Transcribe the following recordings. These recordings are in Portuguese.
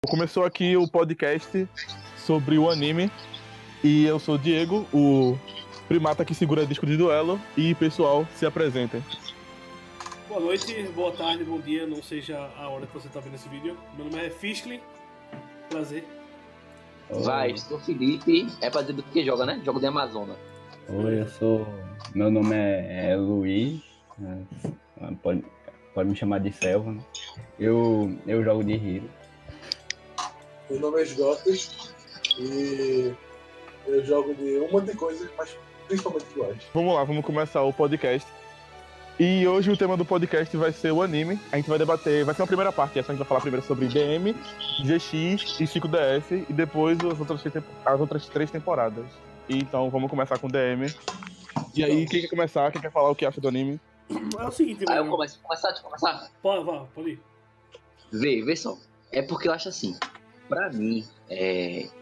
Começou aqui o podcast sobre o anime e eu sou o Diego, o primata que segura disco de duelo, e pessoal, se apresentem. Boa noite, boa tarde, bom dia, não seja a hora que você está vendo esse vídeo. Meu nome é Fischli, prazer. Vai, sou Felipe, é pra dizer do que joga, né? Jogo de Amazônia. Oi, meu nome é Luiz, né? Pode me chamar de Selva, né? Eu jogo de Hero. Meu nome é Jotas e eu jogo de um monte de coisa, mas principalmente iguais. Vamos lá, vamos começar o podcast. E hoje o tema do podcast vai ser o anime. A gente vai debater, vai ser uma primeira parte, essa a gente vai falar primeiro sobre DM, GX e 5DS e depois as outras três temporadas. Então vamos começar com DM. E aí, quem quer começar? Quem quer falar o que acha do anime? É o seguinte, Aí eu mano. começar? Pode ir. Vê só. É porque eu acho assim, pra mim,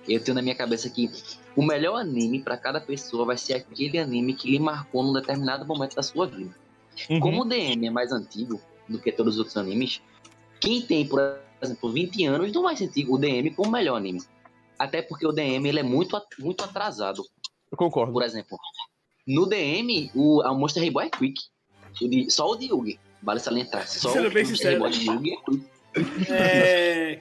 eu tenho na minha cabeça que o melhor anime pra cada pessoa vai ser aquele anime que lhe marcou num determinado momento da sua vida. Como o DM é mais antigo do que todos os outros animes, quem tem, por exemplo, 20 anos não vai sentir o DM como o melhor anime. Até porque o DM ele é muito atrasado. Eu concordo. Por exemplo, no DM, a Monster High Boy é quick. Só o de Yugi, vale salientar. Só Sendo o bem Monster High Boy sincero. de Yugi é quick.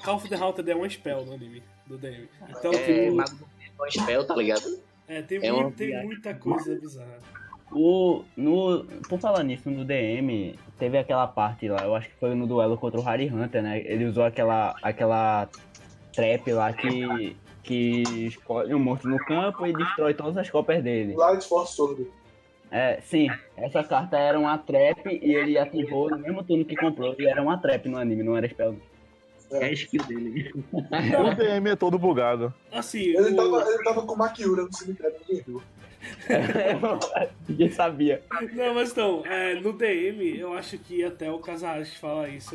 Call of the Haunted é um spell no anime do DM. Então, Mago do Tempo é um spell, tá ligado? tem muita coisa bizarra. Por falar nisso, no DM, teve aquela parte lá, eu acho que foi no duelo contra o Harry Hunter, né? Ele usou aquela trap lá que escolhe um monstro no campo e destrói todas as cópias dele. Light Force Sword. Sim, essa carta era uma trap e ele ativou no mesmo turno que comprou, e era uma trap no anime, não era spell. É a skill dele. O DM é todo bugado. Assim, Ele tava com Makiura no cemitério do Rio. Ninguém sabia. Não, mas então, no DM, eu acho que até o Kazahashi fala isso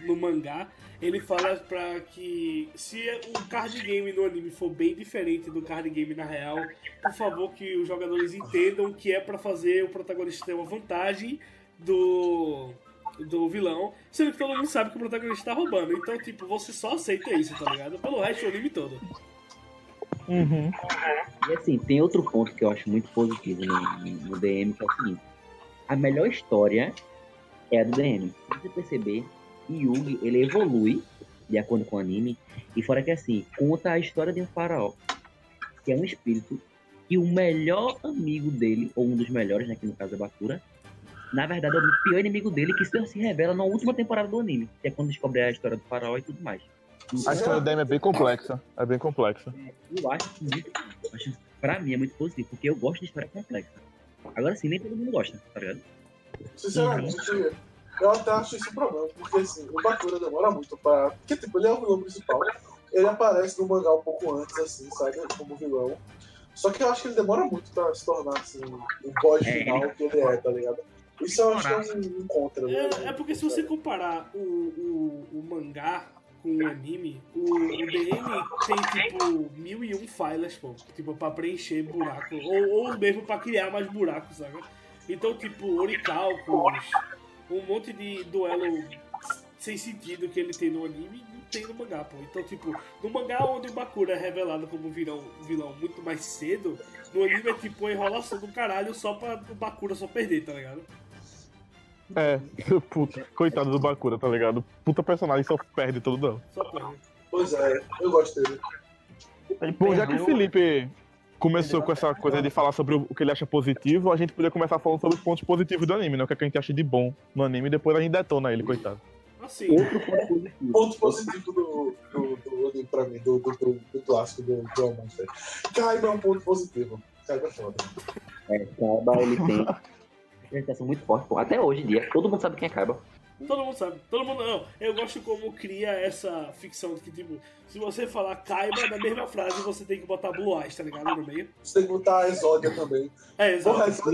no mangá. Ele fala pra que se o card game no anime for bem diferente do card game na real, por favor que os jogadores entendam que é pra fazer o protagonista ter uma vantagem do vilão, sendo que todo mundo sabe que o protagonista tá roubando. Então, tipo, você só aceita isso, tá ligado? Pelo resto do anime todo. E assim, tem outro ponto que eu acho muito positivo no DM, que é o seguinte: a melhor história é a do DM. Se você perceber, Yugi, ele evolui de acordo com o anime, e fora que assim, conta a história de um faraó, que é um espírito, e o melhor amigo dele, ou um dos melhores, né, que no caso é Bakura, na verdade é o pior inimigo dele, que só se revela na última temporada do anime, que é quando descobre a história do faraó e tudo mais. A história do DM é bem complexa. Eu acho que pra mim é muito positivo, porque eu gosto de história complexa. Agora sim, nem todo mundo gosta, tá ligado? Sinceramente, eu até acho isso um problema, porque assim, o Bakura demora muito pra... Porque tipo, ele é o vilão principal, ele aparece no mangá um pouco antes, assim, sabe, como vilão. Só que eu acho que ele demora muito pra se tornar, assim, o boss final que ele é, tá ligado? Isso eu acho que é um contra, né? É porque se você comparar o mangá com o anime, o DM tem tipo 1001 files, pô, tipo, pra preencher buraco, ou mesmo pra criar mais buracos, sabe? Então, tipo, oricalcos, um monte de duelo sem sentido que ele tem no anime, não tem no mangá, pô. Então, tipo, no mangá onde o Bakura é revelado como vilão muito mais cedo, no anime é tipo uma enrolação do caralho só pra o Bakura só perder, tá ligado? Puta, coitado do Bakura, tá ligado? Puta personagem, só perde todo dano. Só perde. Pois é, eu gosto dele. Bom, já que o Felipe começou com essa coisa de falar sobre o que ele acha positivo, a gente podia começar falando sobre os pontos positivos do anime, né? O que é que a gente acha de bom no anime, e depois a gente detona ele, coitado. Assim, Ponto positivo do anime pra mim, do clássico do Monster. Kaiba é um ponto positivo. Kaiba é foda. Kaiba, ele tem uma representação muito forte, pô. Até hoje em dia, todo mundo sabe quem é Kaiba. todo mundo sabe. Todo mundo não. Eu gosto como cria essa ficção de que, tipo, se você falar Kaiba na mesma frase, você tem que botar Blue Eyes, tá ligado? No meio. Você tem que botar a Exódia também. Porra, Exato.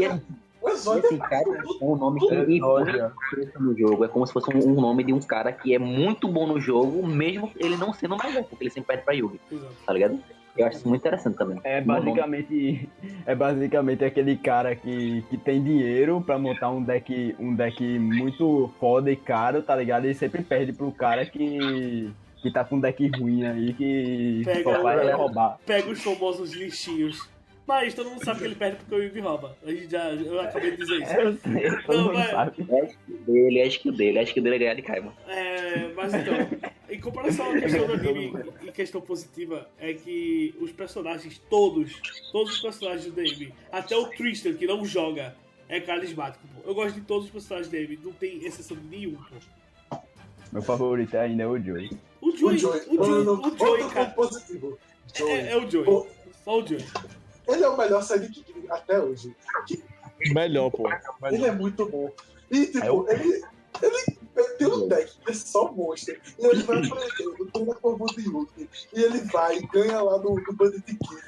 o Exódia Esse cara é um nome que importa no jogo. É como se fosse um nome de um cara que é muito bom no jogo, mesmo ele não sendo mais bom, porque ele sempre perde pra Yugi. Exato. Tá ligado? Eu acho isso muito interessante também. É basicamente aquele cara que tem dinheiro pra montar um deck muito foda e caro, tá ligado? E sempre perde pro cara que que tá com um deck ruim aí, que Pega- só faz ele roubar. Pega os famosos lixinhos. Mas todo mundo sabe que ele perde porque o Yugi rouba. Eu acabei de dizer isso. Eu sei, todo Não, mundo mas- sabe. É a skill dele é ganhar de Kaiba. Mas então, em comparação à questão do anime e questão positiva, é que os personagens, todos os personagens do DM, até o Tristan, que não joga, é carismático, pô. Eu gosto de todos os personagens do DM, não tem exceção de nenhum, pô. Meu favorito ainda é o Joey. O Joey, Outro cara, ponto positivo. Joey. é o Joey. Pô, Só o Joey. ele é o melhor sidekick até hoje. Melhor, pô. Ele é muito bom. E, tipo, Eu- ele tem um deck que é só monstro. E ele vai aprendendo, treina com a mão de Yuki. E ele vai e ganha lá no Bandit Kiff.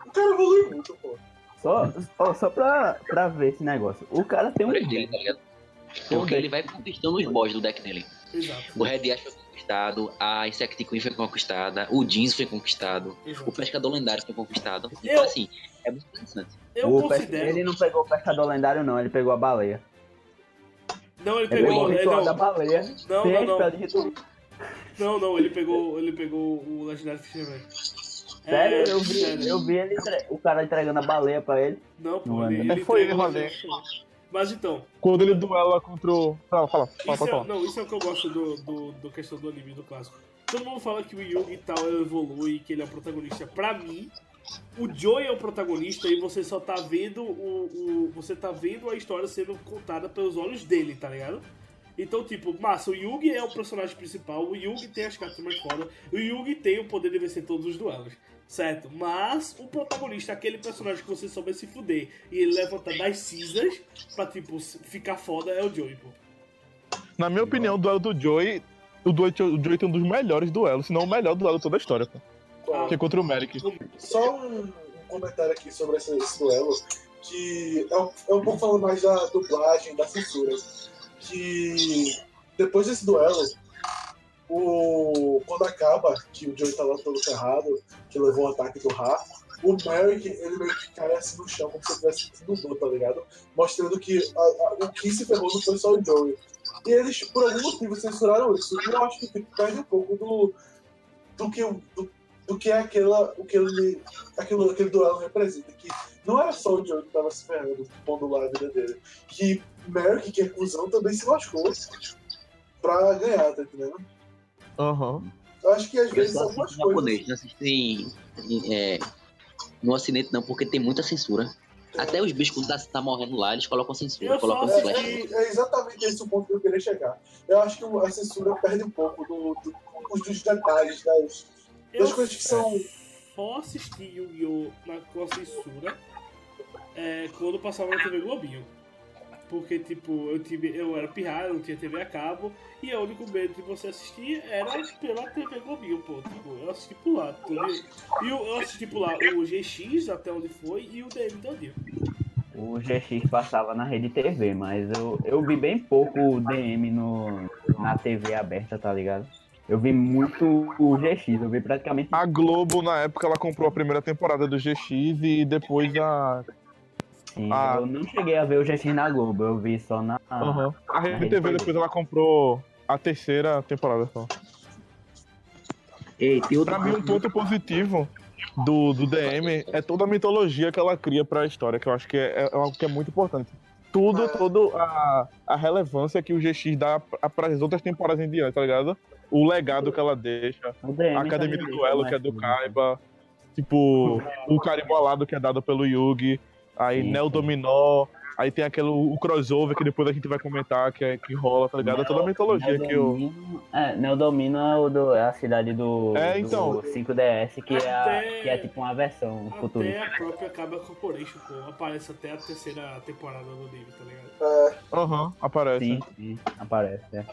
O cara evolui muito, pô. Só pra ver esse negócio. O cara tem um. Olha dele, tá ligado? Porque ele vai conquistando os boss do deck dele. Exato. O Red Ash foi conquistado, a Insect Queen foi conquistada, o Jeans foi conquistado, o Exato. Pescador Lendário foi conquistado. Eu- Então, assim, é muito interessante. Eu considero. Ele não pegou o pescador lendário, não, ele pegou a baleia. Não, ele Ele pegou pegou. o ritual da baleia. Não, Tem não, a não. spell de ritual. Não, ele pegou o Legendário Fisherman. Sério, eu sério. vi ele o cara entregando a baleia pra ele. Não, pô, Não, ele foi entregou ele, o Legendário Fisherman. Mas então, Quando ele duela contra o. Fala. isso é o que eu gosto do questão do anime, do clássico. Todo mundo fala que o Yugi e tal evolui, que ele é o protagonista. Pra mim, o Joey é o protagonista e você só tá vendo você tá vendo a história sendo contada pelos olhos dele, tá ligado? Então, tipo, massa, o Yugi é o personagem principal, o Yugi tem as cartas mais fodas, o Yugi tem o poder de vencer todos os duelos, certo? Mas o protagonista, aquele personagem que você souber se fuder e ele levanta das cinzas pra, tipo, ficar foda, é o Joey, pô. Na minha opinião, o duelo do Joey. O Joey tem um dos melhores duelos, se não o melhor duelo de toda a história, pô. Ah, Que é contra o Merrick. Só um comentário aqui sobre esse duelo, que é um pouco falando mais da dublagem, da censura. Que depois desse duelo, quando acaba, que o Joey tá lá todo ferrado, que levou o ataque do Ra, o Merrick, ele meio que cai assim no chão, como se tivesse sido dor, tá ligado? Mostrando que o que se ferrou não foi só o Joey. E eles, por algum motivo, censuraram isso. E eu acho que tipo, perde um pouco do que é aquele duelo representa. Que não era só o Joey que tava se ferrando, pondo lá a vida dele. Que Merrick, que é cuzão, também se lascou pra ganhar, tá entendendo? Aham. Eu acho que às Eu vezes só algumas assisto em japonês, coisas. não assisto no ocidente não, porque tem muita censura. Até os bichos, quando tá morrendo lá, eles colocam censura, Eu só colocam assisti- flash. É exatamente esse o ponto que eu queria chegar. Eu acho que a censura perde um pouco dos detalhes, das coisas que são. só assisti Yu-Gi-Oh! Com a censura quando passava na TV Globinho. Porque, tipo, eu era pirralho, eu não tinha TV a cabo, e o único medo de você assistir era pela TV Globinho, pô. Tipo, eu assisti por lá, entendeu? E eu assisti por lá o GX, até onde foi, e o DM todinho. O GX passava na rede TV, mas eu vi bem pouco o DM na TV aberta, tá ligado? Eu vi muito o GX, eu vi praticamente. A Globo, na época, ela comprou a primeira temporada do GX e depois a. Sim, Ah. eu não cheguei a ver o GX na Globo, eu vi só na. A Rede TV depois ela comprou a terceira temporada só. Ei, tem outro Pra mim, um ponto positivo do DM é toda a mitologia que ela cria pra história, que eu acho que é algo que é muito importante. Toda a relevância que o GX dá para as outras temporadas em diante, tá ligado? O legado que ela deixa, O DM a Academia do também Duelo, deixa que é do mais Kaiba, tipo, o carimbo alado que é dado pelo Yugi, aí Sim, Neo sim. Dominó, aí tem o crossover que depois a gente vai comentar, que rola, tá ligado? É toda a mitologia que eu... Neodomino é a cidade do, então. do 5DS, que é tipo uma versão Até futurista. a própria Kaba Corporation, pô, aparece até a terceira temporada do livro, tá ligado? Aham, aparece. Sim, aparece. É.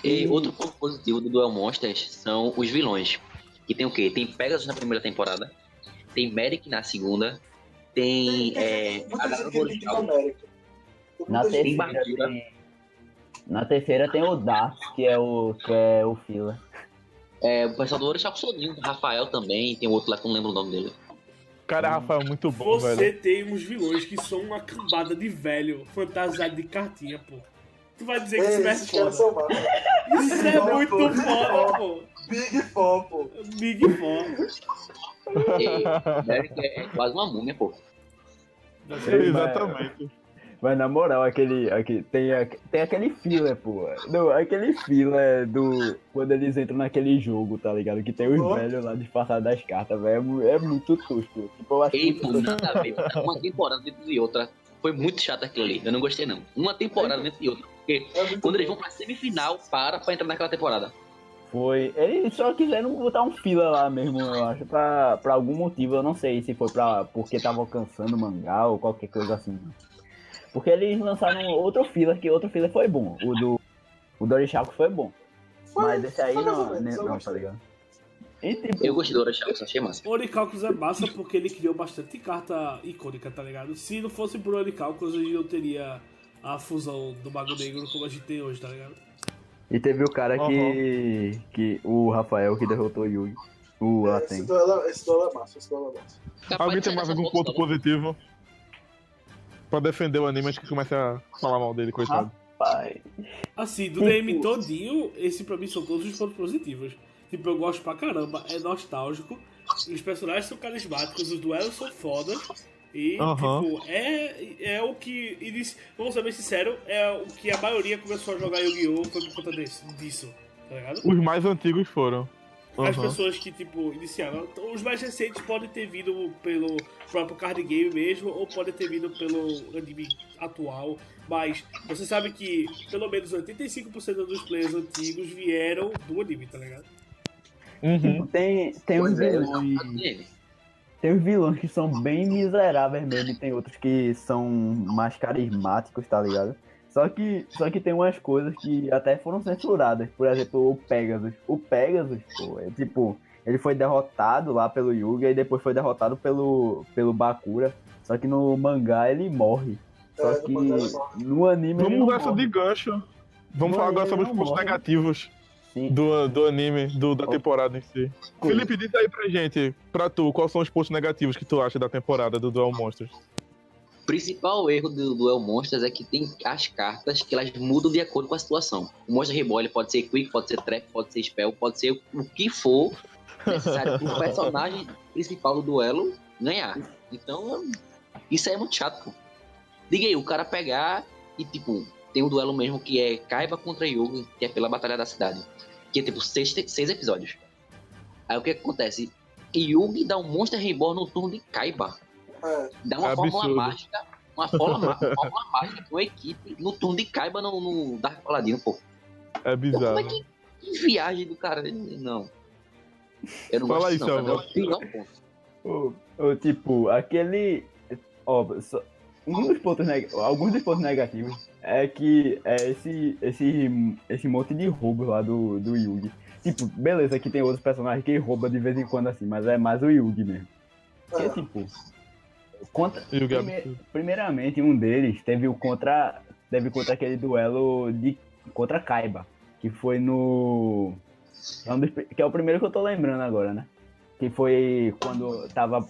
E outro ponto positivo do Duel Monsters são os vilões. Que tem o quê? Tem Pegasus na primeira temporada, tem Merrick na segunda, tem Muita a gente Garota critica a Boreal. América. Na Muita gente- tem terceira Barbura. na terceira tem o Dark, que é o fila. O pessoal do Orixá Soldinho, Rafael também, tem outro lá que eu não lembro o nome dele. Cara, Rafael, muito bom, Você velho. tem uns vilões que são uma cambada de velho fantasiado de cartinha, pô. Tu vai dizer que isso é Esses caras foda. são massa. Isso é muito foda, pô. Big Four, pô. Big Four. Merrick é quase uma múmia, pô. Exatamente. Mas na moral, tem aquele filler, pô. Não, aquele filler do. Quando eles entram naquele jogo, tá ligado? Que tem os Oh. velhos lá disfarçados das cartas, velho. É muito tosco. Tipo, eu acho Ei, muito pô, tosco. nada a ver. Uma temporada dentro de outra. Foi muito chato aquilo ali. Eu não gostei, não. Uma temporada dentro de outra. Porque É muito quando eles bom. vão pra semifinal, pra entrar naquela temporada. Foi. Eles só quiseram botar um filler lá mesmo, eu acho, pra algum motivo. Eu não sei se foi porque tava alcançando o mangá ou qualquer coisa assim. Porque eles lançaram outro filler, que outro filler foi bom. O Dorichalco foi bom. Mas esse aí foi mais ou não, menos, eu tá gostei. ligado? E, tipo, Eu gostei do Orochalcos, achei massa. O Orichalcos é massa porque ele criou bastante carta icônica, tá ligado? Se não fosse por Orichalcos, a gente não teria a fusão do Mago Negro como a gente tem hoje, tá ligado? E teve o cara que o Rafael que derrotou o Yugi. O Esse Aten. duelo é massa, esse duelo é massa. Capaz Alguém de tem ser mais dessa algum força ponto nova. positivo? Pra defender o anime, acho que começa a falar mal dele, coitado. Pai. Assim, do DM todinho, esse pra mim são todos os pontos positivos. Tipo, eu gosto pra caramba, é nostálgico, os personagens são carismáticos, os duelos são fodas. E, Aham. tipo, é o que eles, vamos ser bem sinceros, é o que a maioria começou a jogar Yu-Gi-Oh! Foi por conta disso, tá ligado? Os mais antigos foram. As Aham. pessoas que, tipo, iniciaram. Os mais recentes podem ter vindo pelo próprio card game mesmo, ou podem ter vindo pelo anime atual. Mas você sabe que pelo menos 85% dos players antigos vieram do anime, tá ligado? Uhum. Tem uns Pois é, eu vilões. já falei dele. Tem uns vilões que são bem miseráveis mesmo, e tem outros que são mais carismáticos, tá ligado? Só que tem umas coisas que até foram censuradas. Por exemplo, o Pegasus. O Pegasus, pô, é tipo, ele foi derrotado lá pelo Yuga e depois foi derrotado pelo Bakura. Só que no mangá ele morre. Só É, no que mangá ele morre. no anime ele Vamos não mudar essa morre. de gancho. Vamos No falar agora anime sobre os não pontos morre. negativos Sim. do anime, da Oh. temporada em si. Felipe, diz aí pra gente, pra tu, quais são os pontos negativos que tu acha da temporada do Duel Monsters? O principal erro do Duel Monsters é que tem as cartas que elas mudam de acordo com a situação. O Monster Reborn ele pode ser Quick, pode ser Trap, pode ser Spell, pode ser o que for necessário para o personagem principal do duelo ganhar. Então, isso aí é muito chato, pô. Diga aí, o cara pegar e, tipo, tem um duelo mesmo que é Kaiba contra Yugi, que é pela Batalha da Cidade. Que é, tipo, seis episódios. Aí o que acontece? Yugi dá um Monster Reborn no turno de Kaiba. É, Dá uma É fórmula absurdo. mágica, uma fórmula mágica pra uma equipe no turno de Kaiba no Dark Paladino, pô. É Pô, bizarro. como é que viagem do cara? Não. Eu não Fala gosto aí, disso, não. Selva. É o pior ponto. Tipo, aquele. Ó, alguns dos pontos negativos é que é esse monte de roubo lá do Yugi. Tipo, beleza que tem outros personagens que roubam de vez em quando assim, mas é mais o Yugi mesmo. Porque, é. tipo, Yugi é absurdo. primeiramente, um deles teve contra aquele duelo contra Kaiba, que foi no. Que é o primeiro que eu tô lembrando agora, né? Que foi quando tava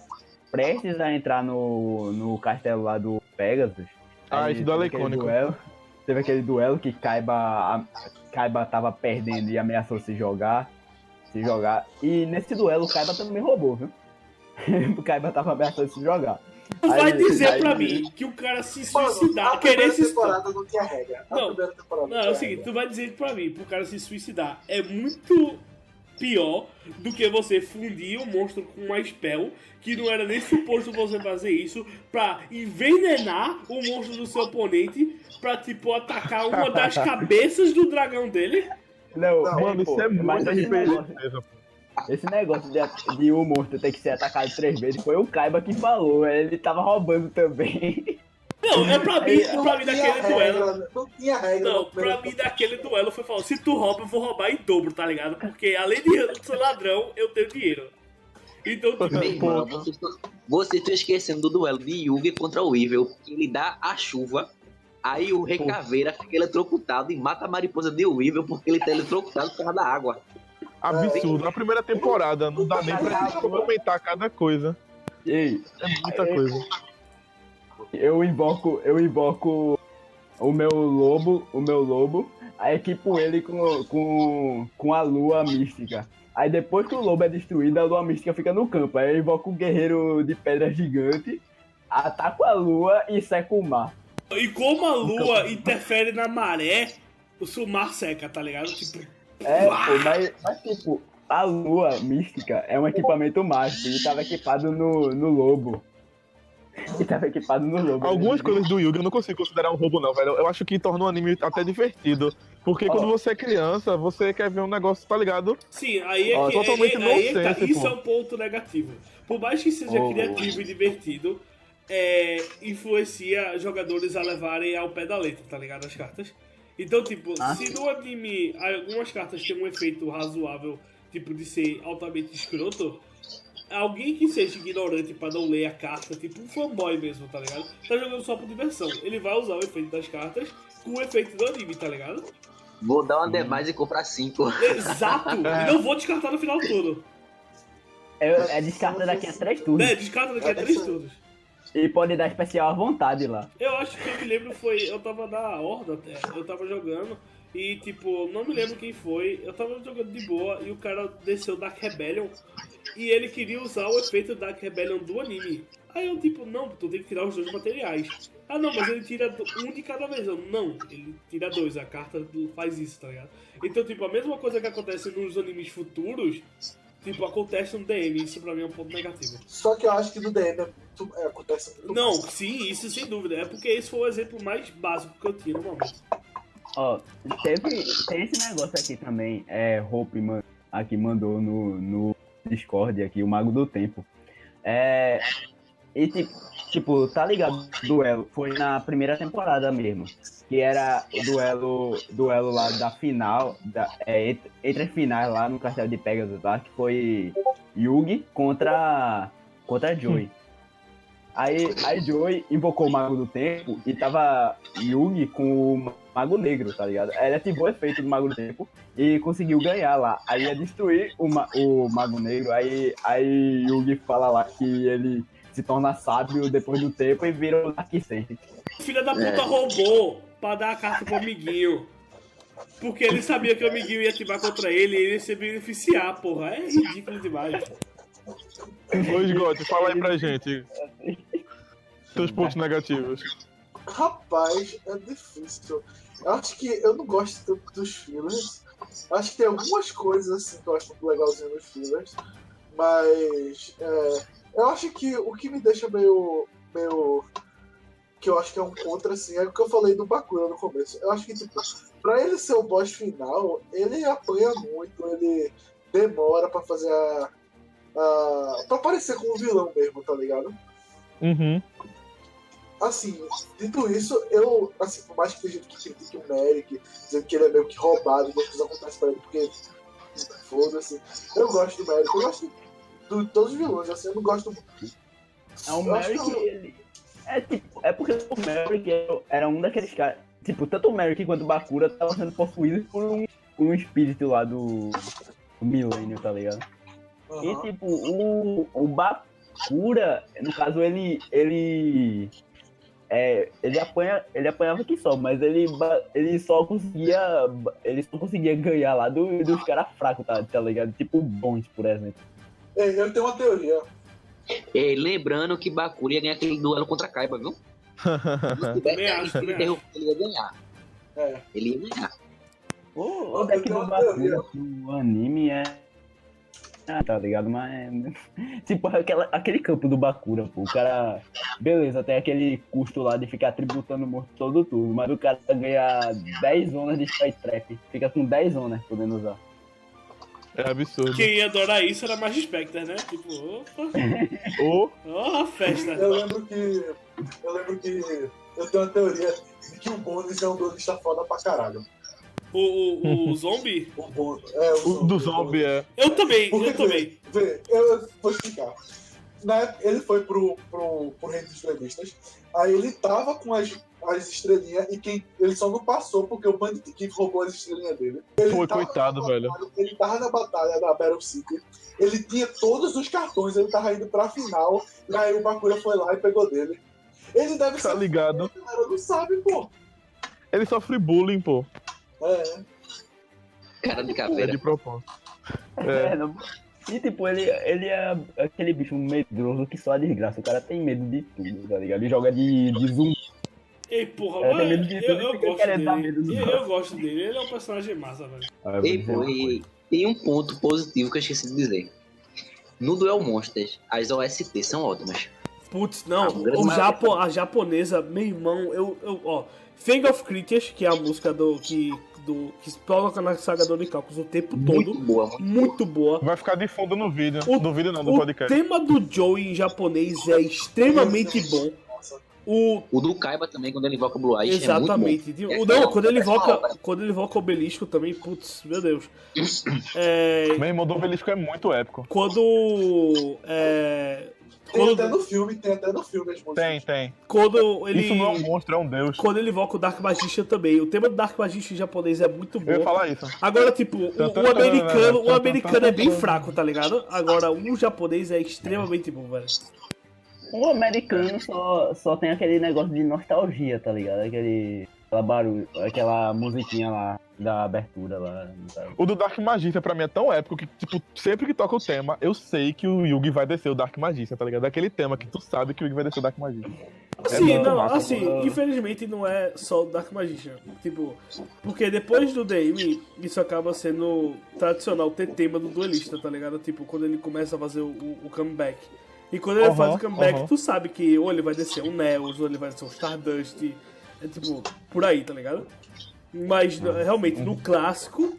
prestes a entrar no castelo lá do Pegasus. Ah, Aí esse duelo é teve aquele icônico. Teve aquele duelo que Kaiba tava perdendo e ameaçou se jogar. E nesse duelo o Kaiba também roubou, viu? O Kaiba tava ameaçando se jogar. Tu vai dizer aí- pra mim que o cara se Mano, suicidar, a querer primeira se temporada não tinha regra. A Não. primeira temporada Não, é o tinha seguinte, regra. tu vai dizer pra mim, pro cara se suicidar, é muito pior do que você fundir um monstro com uma spell, que não era nem suposto você fazer isso, pra envenenar o monstro do seu oponente, pra, tipo, atacar uma das cabeças do dragão dele. Não, Mano, pô, isso é mas muito RPG. esse negócio de o monstro ter que ser atacado 3 vezes foi o Kaiba que falou. Ele tava roubando também. Não, é pra mim Não daquele tinha duelo. regra, não tinha regra. Não, na primeira pra mim daquele duelo foi falando, se tu rouba, eu vou roubar em dobro, tá ligado? Porque além de ser ladrão, eu tenho dinheiro. Então, tipo, Meu irmão, vocês estão esquecendo do duelo de Yugi contra o Evil, que ele dá a chuva, aí o Rei Caveira fica eletrocutado e mata a mariposa de Weevil porque ele tá eletrocutado por causa da água. Absurdo. Na primeira temporada, não dá nem pra comentar cada coisa. Ei, É muita coisa. eu invoco o meu lobo, aí equipo ele com a lua mística. Aí depois que o lobo é destruído, a lua mística fica no campo. Aí eu invoco o guerreiro de pedra gigante, ataco a lua e seco o mar. E como a lua interfere na maré, o mar seca, tá ligado? Tipo, Mas tipo, a lua mística é um equipamento mágico e tava equipado no lobo. Algumas coisas do Yugi eu não consigo considerar um roubo, não, velho. Eu acho que torna o anime até divertido. Porque quando você é criança, você quer ver um negócio, tá ligado? sim, aí é que totalmente aí tá, inocente, isso pô. é um ponto negativo. Por mais que seja criativo e divertido, influencia jogadores a levarem ao pé da letra, tá ligado? As cartas. Então, tipo, se no anime algumas cartas têm um efeito razoável, tipo, de ser altamente escroto, alguém que seja ignorante pra não ler a carta, tipo um fanboy mesmo, tá ligado? Tá jogando só por diversão. Ele vai usar o efeito das cartas com o efeito do anime, tá ligado? Vou dar uma demais e comprar 5. Exato! E não vou descartar no final todo. É descarta daqui a 3 turnos. Descarta daqui a 3 turnos. E pode dar especial à vontade lá. Eu acho que eu me lembro foi... Eu tava na Horda até. Eu tava jogando e, tipo, não me lembro quem foi. Eu tava jogando de boa e o cara desceu Dark Rebellion e ele queria usar o efeito Dark Rebellion do anime. Aí eu, tipo, não, tu tem que tirar os 2 materiais. Ah, não, mas ele tira um de cada vez. Eu, não, ele tira 2. A carta faz isso, tá ligado? Então, tipo, a mesma coisa que acontece nos animes futuros, tipo, acontece no DM. Isso pra mim é um ponto negativo. Só que eu acho que no DM acontece muito Não, mais. sim, isso sem dúvida. É porque esse foi o exemplo mais básico que eu tinha no momento. Ó, tem esse negócio aqui também, Hope, mano, aqui mandou no Discord aqui, o Mago do Tempo. E tipo, tá ligado? Duelo foi na primeira temporada mesmo. Que era o duelo lá da final, entre as finais lá no Castelo de Pegasus lá, que foi Yugi contra Joy. Aí Joy invocou o Mago do Tempo e tava Yugi com o Mago Negro, tá ligado? Ele ativou o efeito do Mago do Tempo e conseguiu ganhar lá. Aí ia destruir o Mago Negro, aí Yugi fala lá que ele se torna sábio depois do tempo e vira o Dark Sage. Filha da puta roubou pra dar a carta pro amiguinho. Porque ele sabia que o amiguinho ia ativar contra ele e ele ia se beneficiar, porra. É ridículo demais. Ô, Esgote, fala aí pra gente. Seus pontos negativos. Rapaz, é difícil. Eu acho que eu não gosto tanto dos fillers. Acho que tem algumas coisas assim que eu acho muito legalzinho nos fillers. Mas eu acho que o que me deixa meio que eu acho que é um contra, assim, é o que eu falei do Bakura no começo. Eu acho que, tipo, pra ele ser o boss final, ele apanha muito, ele demora pra fazer pra parecer como um vilão mesmo, tá ligado? Uhum. Assim, dito isso, eu, assim, por mais que tenha gente que critique o Merrick, dizendo que ele é meio que roubado, e as coisas acontecem pra ele porque foda-se, eu gosto do Merrick, eu gosto de todos os vilões, assim, eu não gosto muito. O Merrick, ele... É porque o Merrick era um daqueles caras... Tipo, tanto o Merrick quanto o Bakura estavam sendo possuídos por um espírito lá do milênio, tá ligado? Uhum. E tipo, o Bakura, no caso, ele apanhava aqui só, mas ele só conseguia ganhar lá dos caras fracos, tá ligado? Tipo o Bones, por exemplo. Eu tenho uma teoria. Lembrando que Bakura ia ganhar aquele duelo contra Kaiba, viu? Ele ia ganhar. Ele ia ganhar. O deck do Bakura, o anime tá ligado? Mas tipo, aquele campo do Bakura, pô, o cara, beleza, tem aquele custo lá de ficar tributando morto todo turno, mas o cara ganha 10 zonas de Spy Trap, fica com 10 zonas podendo usar. É absurdo. Quem ia adorar isso era Magic Spectre, né? Tipo, opa! Festa! Eu lembro que eu tenho uma teoria de que o Bones é um duelista foda pra caralho. O zombie? O do zombie, Eu também. Vê, eu vou explicar. Na época, ele foi pro reino dos extremistas, aí ele tava com as estrelinhas e ele só não passou porque o Bandit Keith roubou as estrelinhas dele. Foi, coitado, velho. Ele tava na batalha da Battle City, ele tinha todos os cartões, ele tava indo pra final, e aí o Bakura foi lá e pegou dele. Ele deve Tá ligado? Cara, não sabe, pô. Ele sofre bullying, pô. Cara de É caveira. de propósito. É, não- E tipo, ele é aquele bicho medroso que só a desgraça. O cara tem medo de tudo, tá ligado? Ele joga de zumbi. Ei, porra, É, tem mano, medo de tudo e eu fica gosto querendo dar dele. medo dos Eu gosto dele. Ele é um personagem massa, velho. Ei, pô, e tem um ponto positivo que eu esqueci de dizer. No Duel Monsters, as OST são ótimas. Putz, não, a japonesa, meu irmão, ó, Fang of Critias, que é a música que coloca na saga do Orichalcos o tempo Muito todo, boa. muito boa. Vai ficar de fundo no vídeo. O- No vídeo não, no O podcast. tema do Joey em japonês é extremamente bom. O do Kaiba também, quando ele invoca o Blue Eyes, Exatamente. é muito bom. Não, quando ele invoca o obelisco também, putz, meu Deus. Meu irmão do Obelisco é muito épico. Quando Tem até no filme as músicas. Tem. Quando ele Isso não é um monstro, é um deus. quando ele invoca o Dark Magician também. O tema do Dark Magician em japonês é muito Eu ia bom. falar isso. Agora, tipo, o americano é bem fraco, tá ligado? Agora, o japonês é extremamente bom, velho. O americano só tem aquele negócio de nostalgia, tá ligado? Aquela barulho, aquela musiquinha lá da abertura lá. Sabe? O do Dark Magician pra mim é tão épico que, tipo, sempre que toca o tema, eu sei que o Yugi vai descer o Dark Magician, tá ligado? Aquele tema que tu sabe que o Yugi vai descer o Dark Magician. Sim, muito não, massa, assim, mano. infelizmente não é só o Dark Magician. Tipo, porque depois do DM, isso acaba sendo tradicional ter tema do duelista, tá ligado? Tipo, quando ele começa a fazer o comeback. E quando ele faz o comeback, tu sabe que ou ele vai descer um Neos, ou ele vai descer um Stardust. É tipo, por aí, tá ligado? Mas realmente, no clássico,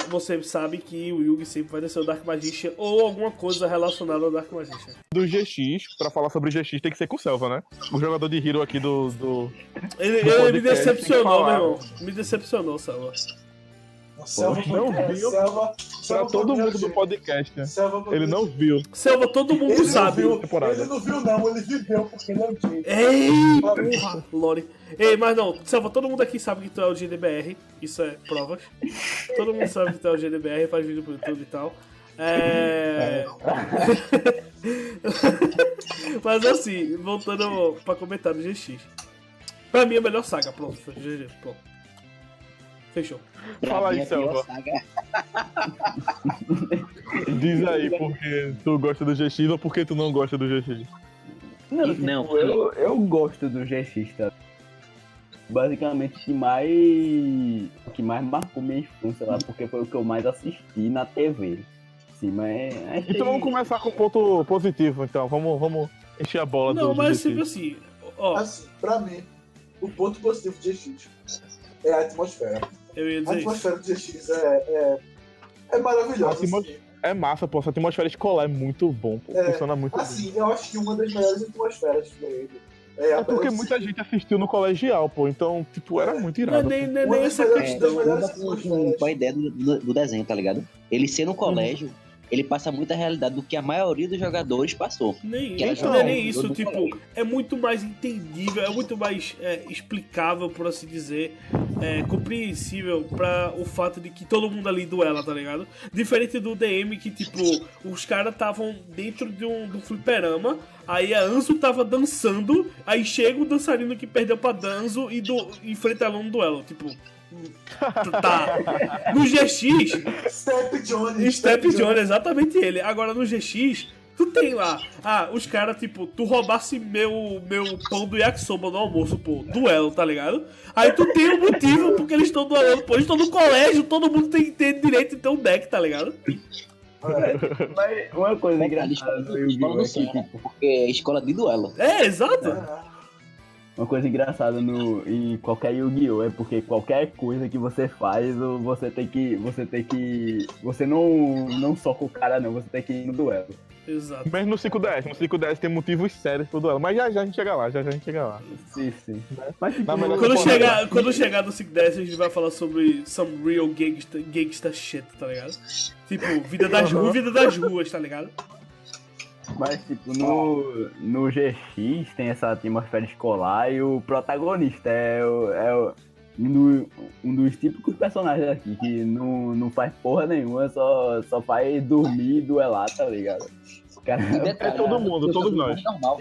você sabe que o Yugi sempre vai descer o Dark Magician ou alguma coisa relacionada ao Dark Magician. Do GX, pra falar sobre o GX, tem que ser com o Selva, né? O jogador de Hero aqui do... Ele podcast, me decepcionou, tem que falar. meu irmão. Me decepcionou, Salva. Selva não viu? Pra todo mundo do podcast, né? Ele não viu. Selva, todo mundo Ele sabe. não viu, temporada. ele não viu não, ele viveu porque ele é o Jay. Ei, porra, Lore. Ei, mas não, Selva, todo mundo aqui sabe que tu é o GDBR. Isso é provas. Todo mundo sabe que tu é o GDBR, faz vídeo pro YouTube e tal. Mas assim, voltando pra comentar do GX. Pra mim é a melhor saga, pronto, foi GG, pronto. Fechou. Fala aí, Selva. Diz aí porque tu gosta do GX ou porque tu não gosta do GX. Não, Não, tipo, eu gosto do GX, tá? Basicamente o que mais marcou minha infância lá, porque foi o que eu mais assisti na TV. Sim, mas Então vamos começar com um ponto positivo, então. Vamos encher a bola Não, do mas GX. tipo assim, ó, Assim, pra mim, o ponto positivo de GX é a atmosfera. eu ia A dizer isso. atmosfera de GX é maravilhosa. Atmos- assim. É massa, pô. Essa atmosfera escolar é muito bom, pô. Funciona muito bem. Assim, eu acho que uma das melhores atmosferas dele é a É porque muita gente assistiu no colegial, pô. Então, tipo, era muito Não é irado. nem, pô. nem, Uma nem das essa melhores- questão. das melhores Com a ideia do desenho, tá ligado? Ele ser no colégio, ele passa muita realidade do que a maioria dos jogadores passou. Nem, Que não era é nem jovem, isso, do tipo, colégio. é muito mais entendível, é muito mais explicável, por assim dizer, compreensível pra o fato de que todo mundo ali duela, tá ligado? Diferente do DM que, tipo, os caras estavam dentro de um fliperama, aí a Anzo tava dançando, aí chega o dançarino que perdeu pra Danzo e enfrenta ela num duelo, tipo... Tá. No GX, Step Johnny, exatamente ele. Agora no GX, tu tem lá, os caras, tipo, tu roubasse meu pão do yakisoba no almoço, pô, duelo, tá ligado? Aí tu tem um motivo porque eles estão duelando, pô, eles estão no colégio, todo mundo tem que ter direito de ter um deck, tá ligado? Mas uma coisa engraçada do Escola Yu-Gi-Oh! do É Sonho, que, né? Porque é escola de duelo. Exato. uma coisa engraçada em qualquer Yu-Gi-Oh! É porque qualquer coisa que você faz, você tem que. Você não soca o cara não, você tem que ir no duelo. Exato. Mesmo no 5DS. No 5DS tem motivos sérios pro duelo. Mas já a gente chega lá, já a gente chega lá. Sim. Mas tipo, Na melhor Quando chegar no 510, a gente vai falar sobre some real gangsta shit, tá ligado? Tipo, vida das ruas, tá ligado? Mas, tipo, no GX tem essa atmosfera escolar e o protagonista um dos típicos personagens aqui, que não faz porra nenhuma, só faz dormir e duelar, tá ligado? Cara, É todo mundo, todos nós. Normal.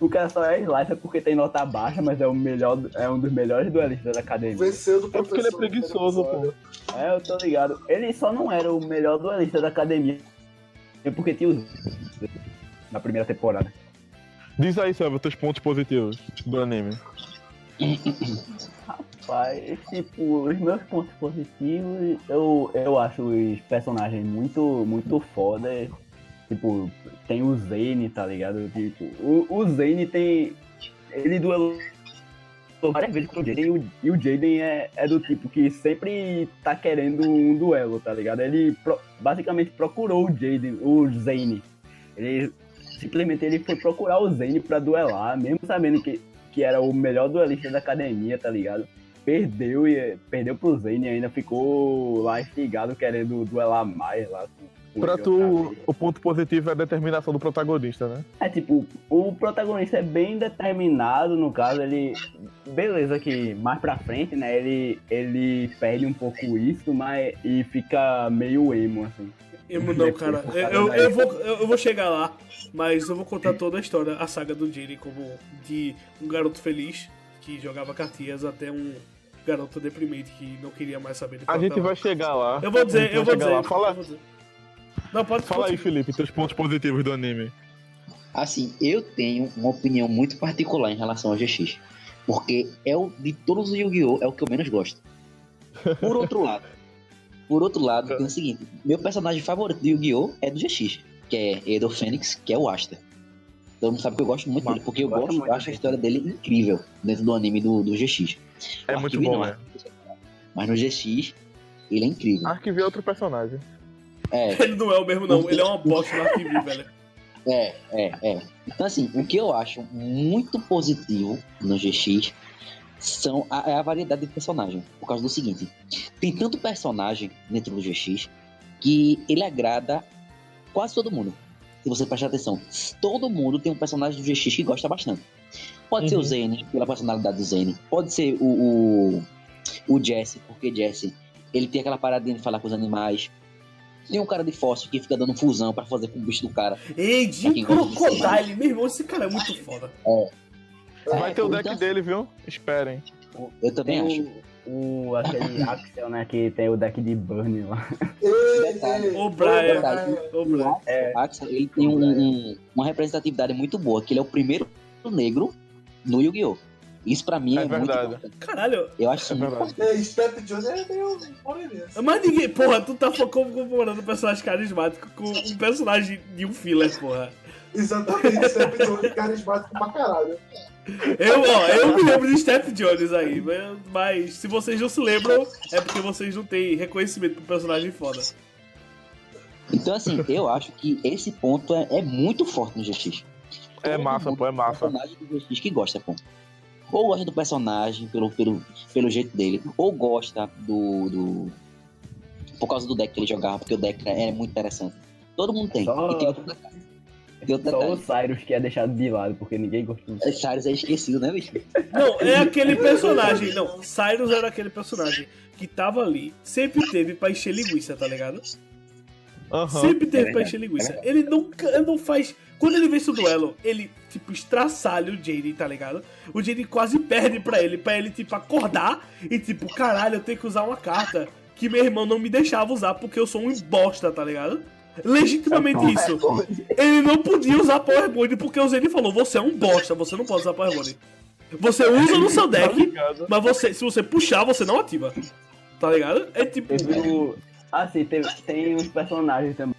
O cara só é slicer porque tem nota baixa, mas é um dos melhores duelistas da academia. Venceu do É porque ele é professor. preguiçoso, pô. É, eu tô ligado. Ele só não era o melhor duelista da academia porque tinha os na primeira temporada. Diz aí, Selva, teus pontos positivos do anime. Rapaz, tipo, os meus pontos positivos, eu acho os personagens muito foda. Tipo, tem o Zane, tá ligado? Tipo, o Zane tem. Ele duelou várias vezes com o Jaden e o Jaden é do tipo que sempre tá querendo um duelo, tá ligado? Ele basicamente procurou o Zane. Ele foi procurar o Zane pra duelar, mesmo sabendo que era o melhor duelista da academia, tá ligado? Perdeu pro Zane e ainda ficou lá instigado querendo duelar mais lá com Pra ele tu, outra vez. o ponto positivo é a determinação do protagonista, né? É tipo, o protagonista é bem determinado, no caso, ele. Beleza que mais pra frente, né? Ele perde um pouco isso, mas. E fica meio emo, assim. Emo não, cara. Eu vou chegar lá, mas eu vou contar toda a história, a saga do Jiren, como de um garoto feliz que jogava cartinhas até um garoto deprimente que não queria mais saber de A gente vai chegar lá. Eu vou dizer, eu vou dizer. Lá. Fala, eu vou dizer. Não, pode fala aí, Felipe, teus pontos positivos do anime. Assim, eu tenho uma opinião muito particular em relação ao GX. Porque de todos os Yu-Gi-Oh! É o que eu menos gosto. Por outro lado, tem o seguinte: meu personagem favorito do Yu-Gi-Oh! É do GX, que é Edo Fênix, que é o Asta. Todo mundo sabe que eu gosto muito dele, porque eu acho a história dele incrível dentro do anime do GX. É O muito Arquivo bom, não, né? Mas no GX, ele é incrível. Arquivo é outro personagem. Ele não é o mesmo, não. Ele é uma bosta no arquivo, velho. Então, assim, o que eu acho muito positivo no GX é a variedade de personagem. Por causa do seguinte: tem tanto personagem dentro do GX que ele agrada quase todo mundo. Se você prestar atenção, todo mundo tem um personagem do GX que gosta bastante. Pode ser o Zane, pela personalidade do Zane. Pode ser o Jesse, porque Jesse, ele tem aquela paradinha de falar com os animais. Tem um cara de fósforo que fica dando fusão pra fazer com o bicho do cara. Ei, Jim Crocodile, meu irmão, esse cara é muito foda. Vai ter o deck então, dele, viu? Esperem. Eu também acho. Aquele Axel, né, que tem o deck de Burn lá. Ô, Brian. O Axel, ele tem uma representatividade muito boa, que ele é o primeiro negro no Yu-Gi-Oh! Isso pra mim é muito verdade. importante. Caralho. Eu acho É muito verdade. importante. Step Jones é meio moreninha. Mas ninguém. Porra, tu tá comparando um personagem carismático com um personagem de um filler, porra. Exatamente, Step Jones é carismático pra caralho. Eu me lembro de Step Jones aí, mas se vocês não se lembram, é porque vocês não têm reconhecimento pro personagem foda. Então, assim, eu acho que esse ponto é muito forte no GX. É massa, pô, é massa. Personagem do GX que gosta, pô. Ou gosta do personagem pelo jeito dele, ou gosta por causa do deck que ele jogava, porque o deck é muito interessante. Todo mundo tem. Só- E tem outro Só o detalhe. Cyrus que é deixado de lado, porque ninguém gosta do Cyrus é esquecido, né, bicho? Não, é aquele personagem. Não, Cyrus era aquele personagem que tava ali, sempre teve pra encher linguiça, tá ligado? Aham. Sempre teve pra encher linguiça. Ele nunca não faz. Quando ele vence o duelo, ele, tipo, estraçalha o Jaden, tá ligado? O Jaden quase perde pra ele, tipo, acordar e, tipo, caralho, eu tenho que usar uma carta que meu irmão não me deixava usar porque eu sou um bosta, tá ligado? Legitimamente isso. Ele não podia usar Power Bond porque o Zane falou: você é um bosta, você não pode usar Power Bond. Você usa no seu deck, mas se você puxar, você não ativa. Tá ligado? É tipo. Assim, tem uns personagens também,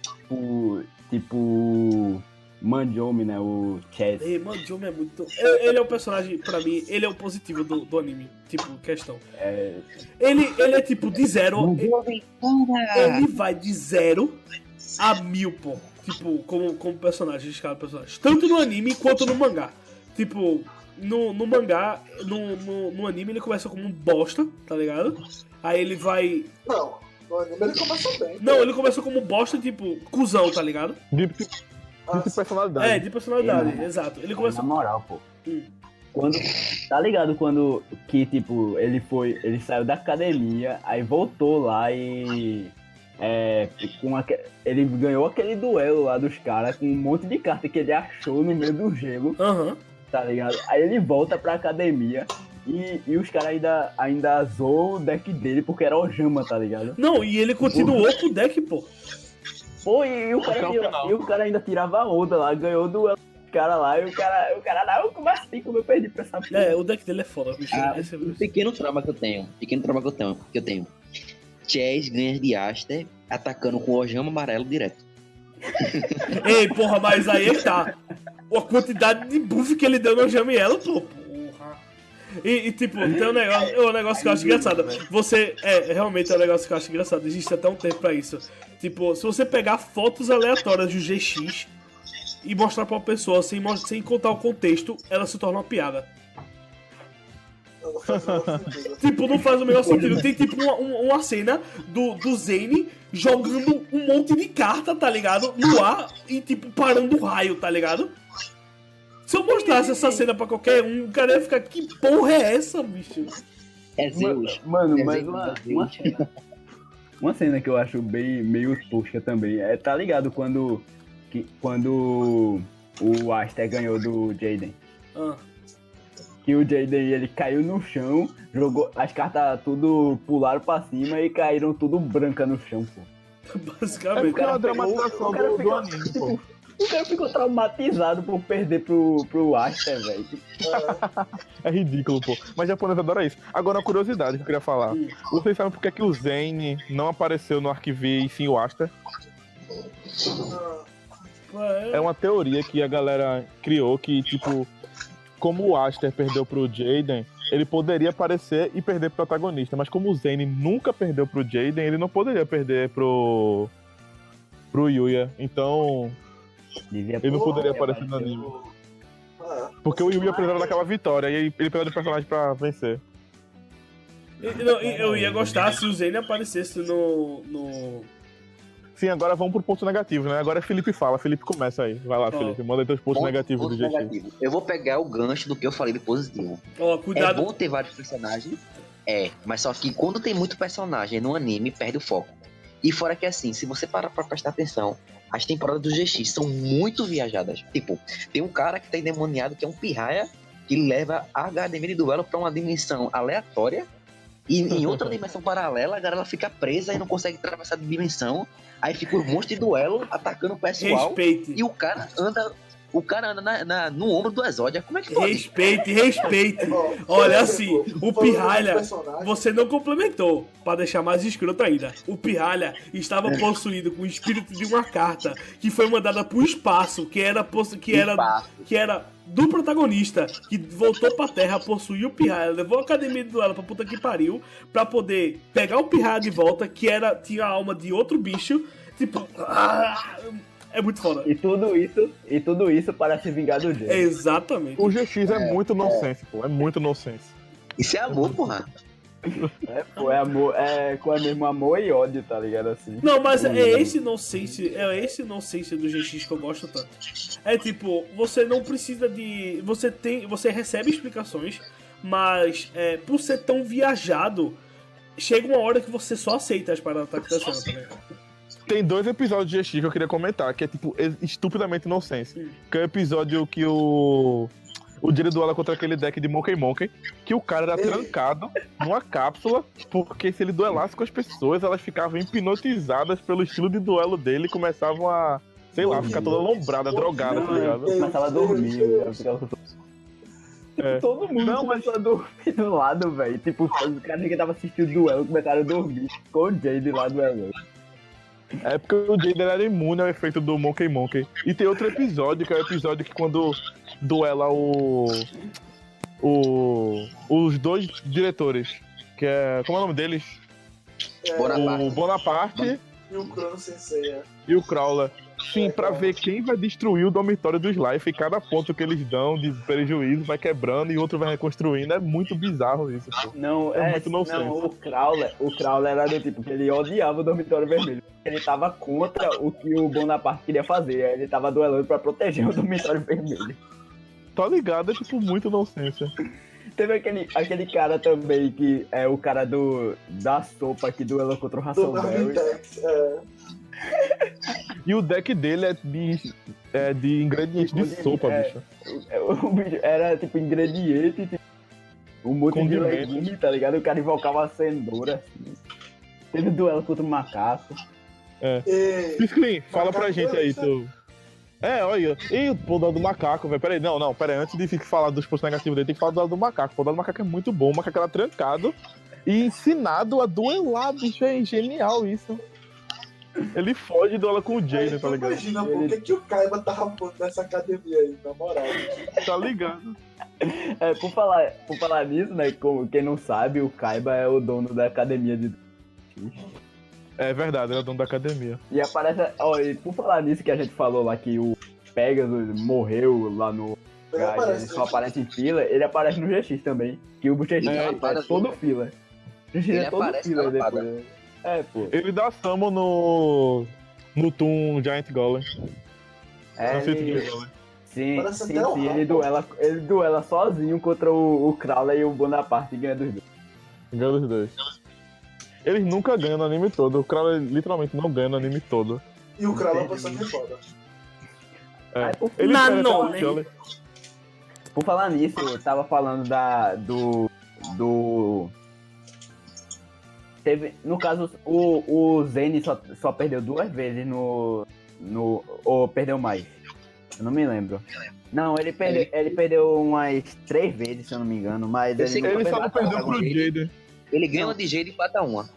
tipo Manjomi, né, o Chess. Ei, mano, Joe é muito. Ele é o personagem, pra mim, ele é o positivo do anime. Tipo, questão. Ele é tipo de zero. Ele vai de 0 a 1000, pô. Tipo, como personagem, escala de personagem. Tanto no anime quanto no mangá. Tipo, no mangá, no anime ele começa como um bosta, tá ligado? Aí ele vai. Não, no anime ele começa bem. Não, ele começa como bosta, tipo, cuzão, tá ligado? De personalidade. É, de personalidade, exato. Ele começa. Na moral, pô. Quando, tá ligado? Quando que, tipo, ele saiu da academia, aí voltou lá e... ele ganhou aquele duelo lá dos caras com um monte de carta que ele achou no meio do gelo. Aham. tá ligado? Aí ele volta pra academia e os caras ainda zoam o deck dele porque era Ojama, tá ligado? Não, e ele continuou com o deck, pô. Pô, e o cara ainda tirava onda lá, ganhou do cara lá, e o cara não, como assim, como eu perdi pra essa porra? É, o deck dele é foda, bicho. Um pequeno trauma que eu tenho. Chess ganha de Aster atacando com o Ojama amarelo direto. Ei, porra, mas aí é que tá. A quantidade de buff que ele deu no Jamielo, pô. Porra. E tipo, tem um negócio que eu acho engraçado. Você, realmente é um negócio que eu acho engraçado. Existe até um tempo pra isso. Tipo, se você pegar fotos aleatórias do GX e mostrar pra uma pessoa sem contar o contexto, ela se torna uma piada. Não faz o menor sentido. Tipo, não faz o menor sentido. Tem tipo uma cena do Zane jogando um monte de carta, tá ligado? No ar e tipo parando o raio, tá ligado? Se eu mostrasse essa cena pra qualquer um, o cara ia ficar, que porra é essa, bicho? É Zeus. Mano, É mas Zeus. uma cena que eu acho bem meio tosca também tá ligado quando o Aster ganhou do Jaden. Ah. Que o Jaden, ele caiu no chão, jogou as cartas tudo pularam pra cima e caíram tudo branca no chão, pô. Basicamente. É uma dramatização do anime, pô. O cara ficou traumatizado por perder pro Aster, velho. É ridículo, pô. Mas japonês adora isso. Agora, uma curiosidade que eu queria falar. Vocês sabem por que o Zane não apareceu no Arquivi e sim o Aster? É uma teoria que a galera criou que, tipo, como o Aster perdeu pro Jaden, ele poderia aparecer e perder pro protagonista. Mas como o Zane nunca perdeu pro Jaden, ele não poderia perder pro Yuya. Então, ele não poderia aparecer no anime. Porque o Yuya precisava daquela vitória e ele precisava de personagem pra vencer. Eu ia gostar se o Zane aparecesse no... Sim, agora vamos pro ponto negativo, né? Agora Felipe fala. Felipe começa aí. Vai lá, Felipe. Manda aí teus pontos negativos do GX. Negativo. Eu vou pegar o gancho do que eu falei de positivo. Ó, cuidado. É bom ter vários personagens, mas só que quando tem muito personagem no anime, perde o foco. E fora que assim, se você parar pra prestar atenção, as temporadas do GX são muito viajadas. Tipo, tem um cara que tá endemoniado, que é um pirraia, que leva a academia de duelo pra uma dimensão aleatória, e em outra dimensão paralela, a galera fica presa e não consegue atravessar de dimensão. Aí fica o monstro de duelo atacando o pessoal. Respeite. E o cara anda no ombro do Exódia. Como é que pode? Respeite. Olha assim, o Pirralha, você não complementou, pra deixar mais escroto ainda. O Pirralha estava possuído com o espírito de uma carta que foi mandada pro espaço, que era do protagonista, que voltou pra Terra, possuiu o Pirralha, levou a academia de duelo pra puta que pariu, pra poder pegar o Pirralha de volta, que tinha a alma de outro bicho. Tipo, é muito foda. E tudo isso para se vingar do Jaden. Exatamente. O GX é muito nonsense, pô. É muito nonsense. Isso é amor, porra. Pô, é amor, com o mesmo amor e ódio, tá ligado assim? Não, mas é esse nonsense do GX que eu gosto tanto. É tipo, você não precisa de... Você recebe explicações, mas por ser tão viajado, chega uma hora que você só aceita as paradas que tá acontecendo, tá ligado? Tem 2 episódios de GX que eu queria comentar, que é tipo estupidamente nonsense. Que é o episódio que o Jaden duela contra aquele deck de Monkey, que o cara era trancado numa cápsula, porque se ele duelasse com as pessoas, elas ficavam hipnotizadas pelo estilo de duelo dele e começavam a, sei lá, ficar toda lombrada, drogada, tá ligado? Começava a dormir, eu ficava... Todo mundo começou a dormir do lado, velho. Tipo, os caras que estavam assistindo o duelo começaram a dormir com o Jaden lá do duelo. É porque o Jaden era imune ao efeito do Monkey. E tem outro episódio, que é o episódio que quando duela os 2 diretores, que é... Como é o nome deles? O Bonaparte E o Chrono Sensei, e o Crawler. Sim, pra ver quem vai destruir o dormitório dos Life, e cada ponto que eles dão de prejuízo vai quebrando e outro vai reconstruindo. É muito bizarro isso, pô. Não, muito nonsense. o Crawler era do tipo que ele odiava o dormitório vermelho. Ele tava contra o que o Bonaparte queria fazer. Ele tava duelando pra proteger o dormitório vermelho. Tá ligado? É tipo muito nonsense. Teve aquele cara também que é o cara da sopa que duelou contra o do Hasselberry. Darwin Tex. E o deck dele é de É de ingrediente de sopa, bicho. O bicho era tipo ingrediente, tipo, um monte de Condimentos. legume, tá ligado? O cara invocava a cenoura, assim. Teve duelo contra o macaco. E... Pisclin, fala pra Macaco gente aí, duelista. tu. Olha. E o duelo do macaco, velho. Peraí, não. Peraí, antes de falar dos pontos negativos dele, tem que falar do duelo do macaco. O duelo do macaco é muito bom. O macaco era trancado e ensinado a duelar, bicho. É genial isso. Ele foge e duela com o Aí Jaden, tu tá ligado? imagina por que o Kaiba tava pondo nessa academia aí, na moral. Tá ligado? Por falar nisso, né? Como quem não sabe, o Kaiba é o dono da academia de. É verdade, ele é dono da academia. E aparece. Ó, e por falar nisso que a gente falou lá que o Pegasus morreu lá no. Ele Ele aparece, só aparece em fila, ele aparece no GX também. Que o GX é aparece. todo fila. O GX Ele é todo aparece fila na depois. lapada. Né? É, pô. Ele dá summon no Toon Giant Golem. É, Na Fifth ele- Gear Golem. Sim, Parece sim, até o sim, Rambo. ele duela sozinho contra o Crowley e o Bonaparte e ganha dos dois. Ganha os dois. Eles nunca ganham no anime todo. O Crowley literalmente não ganha no anime todo. E o Krau é uma personagem foda. Aí, por, Ele Não, espera até o né? Scully. por falar nisso, eu tava falando Teve, no caso, o Zen só perdeu 2 vezes ou perdeu mais? Eu não me lembro. Não, ele perdeu umas 3 vezes, se eu não me engano, mas Eu sei ele que Ele nunca só não perdeu. perdeu pro Jaden. Ele ganha uma de jeito e empata uma.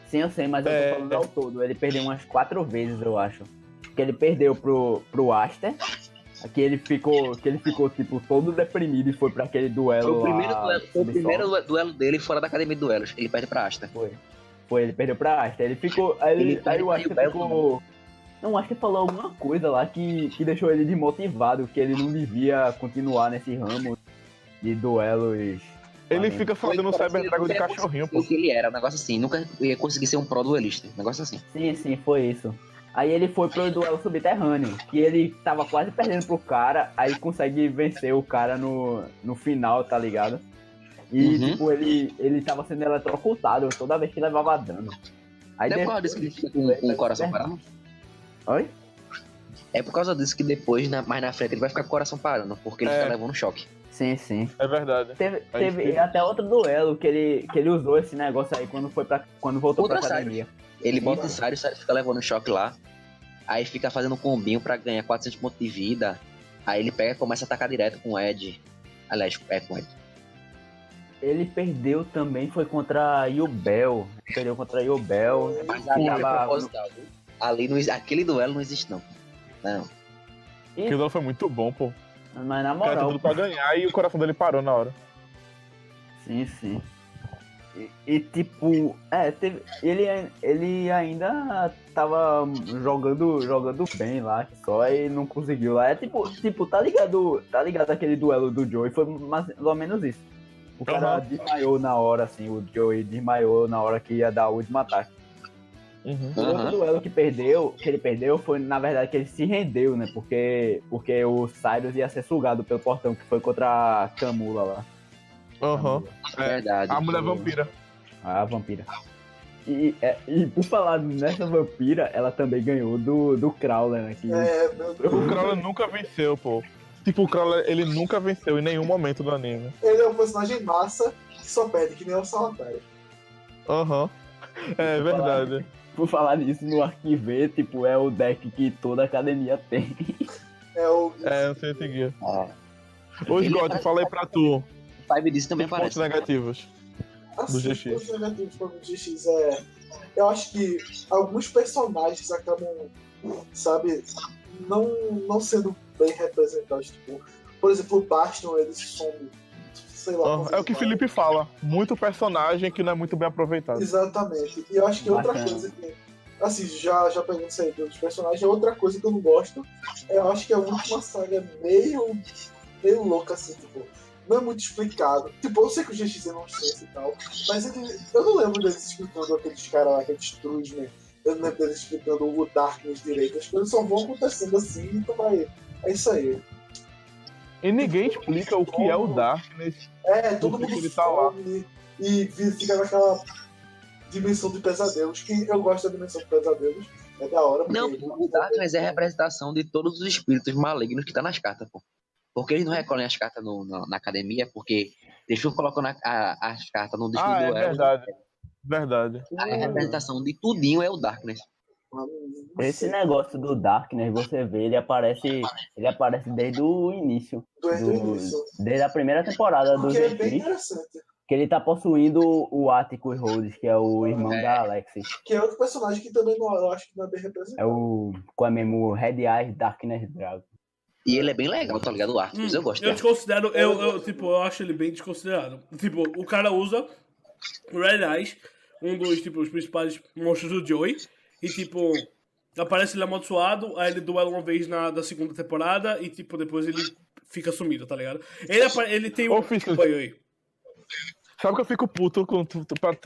Sim, eu sei, mas eu É. tô falando ao todo. Ele perdeu umas 4 vezes, eu acho. Que ele perdeu pro Aster. Que ele ficou, tipo, todo deprimido e foi pra aquele duelo Foi o lá. primeiro duelo dele fora da academia de duelos. Ele perde pra Asta. Foi, ele perdeu pra Aster. Ele ficou. Aí o Aster ficou. Não, o Aster falou alguma coisa lá que deixou ele desmotivado, que ele não devia continuar nesse ramo de duelos. Ele fica fazendo um Cyber Dragon de Nunca ia cachorrinho, conseguir pô. o que ele era, um negócio assim. Nunca ia conseguir ser um pro duelista. Um negócio assim. Sim, foi isso. Aí ele foi pro duelo subterrâneo, que ele tava quase perdendo pro cara, aí consegue vencer o cara no final, tá ligado? E, Uhum. tipo, ele tava sendo eletrocutado toda vez que levava dano. Aí Não é por causa disso que ele fica com o coração parando? Oi? É por causa disso que depois, mais na frente, ele vai ficar com o coração parando, porque ele É. fica levando choque. Sim. É verdade. Teve até outro duelo que ele usou esse negócio aí quando voltou Outra pra academia. Ele Sim, bota mano. o Sário fica levando choque lá. Aí fica fazendo um combinho pra ganhar 400 pontos de vida. Aí ele pega e começa a atacar direto com o Ed. Aliás, com o Ed. Ele perdeu também, foi contra Yubel. Perdeu contra Yubel. Mas ali é proposital, viu? Ali aquele duelo não existe, não. Não. Aquele duelo foi muito bom, pô. Mas na O cara tinha moral. tudo pra ganhar e o coração dele parou na hora. Sim. E tipo, ele ainda tava jogando bem lá, só e não conseguiu lá. É tipo, tá ligado aquele duelo do Joey? Foi mais ou menos isso. O cara desmaiou na hora, assim, o Joey desmaiou na hora que ia dar o último ataque. Uhum. O outro duelo que ele perdeu foi, na verdade, que ele se rendeu, né? Porque o Cyrus ia ser sugado pelo portão, que foi contra a Camula lá. Aham. É, Verdade. a mulher vampira. A vampira. E por falar nessa vampira, ela também ganhou do Crowler, né? Que É, meu Deus. O Crawler nunca venceu, pô. Tipo, o Crawler, ele nunca venceu em nenhum momento do anime. Ele é um personagem massa que só perde, que nem o Salatário. Aham. É verdade. por falar nisso, no Arquive, tipo, é o deck que toda academia tem. É o. É, eu sei seguir. Ah. Ô, Ele Scott, é- fala aí pra tu. O Five disso também Os pontos aparece. negativos. Assim, do GX. os negativos para o GX é. Eu acho que alguns personagens acabam, sabe, não sendo bem representados. Tipo, por exemplo, o Bastion, eles são. Sei lá. É o que Felipe fala. Muito personagem que não é muito bem aproveitado. Exatamente. E eu acho que outra Bacana. coisa que. Assim, já pegando isso aí dos personagens, outra coisa que eu não gosto, eu acho que a última saga é meio louca, assim, tipo, não é muito explicado. Tipo, eu sei que o GX é não ciência e tal, mas eu não lembro deles explicando aqueles caras lá, aqueles Trusman, eu não lembro deles explicando o Darkness direito, as coisas só vão acontecendo assim, então é isso aí. E ninguém explica o que é o Darkness. É, todo Por que mundo ele tá lá? some e fica naquela dimensão de pesadelos, que eu gosto da dimensão de pesadelos, É da hora. Não, Porque o Darkness é a representação de todos os espíritos malignos que tá nas cartas, pô. Porque eles não recolhem as cartas na academia, porque eles ficam colocando as cartas no disco do É duelo. verdade. Verdade. A representação de tudinho é o Darkness. Esse negócio do Darkness, você vê, ele aparece desde o início. Desde o início. Desde a primeira temporada do Porque é bem GX, interessante. que ele tá possuindo o Atticus Rhodes, que é o irmão da Alexis. Que é outro personagem que também não, eu acho que não é bem representado. É o, qual é mesmo, o Red Eyes Darkness Dragon. E ele é bem legal, tá ligado? O Arthur, eu gosto Eu dele. desconsidero, eu acho ele bem desconsiderado. Tipo, o cara usa o Red Eyes, um dos, tipo, os principais monstros do Joey, e, tipo, aparece ele amaldiçoado, aí ele duela uma vez da segunda temporada, e, tipo, depois ele fica sumido, tá ligado? Ele tem Ô, Fischer, Oi. sabe que eu fico puto pra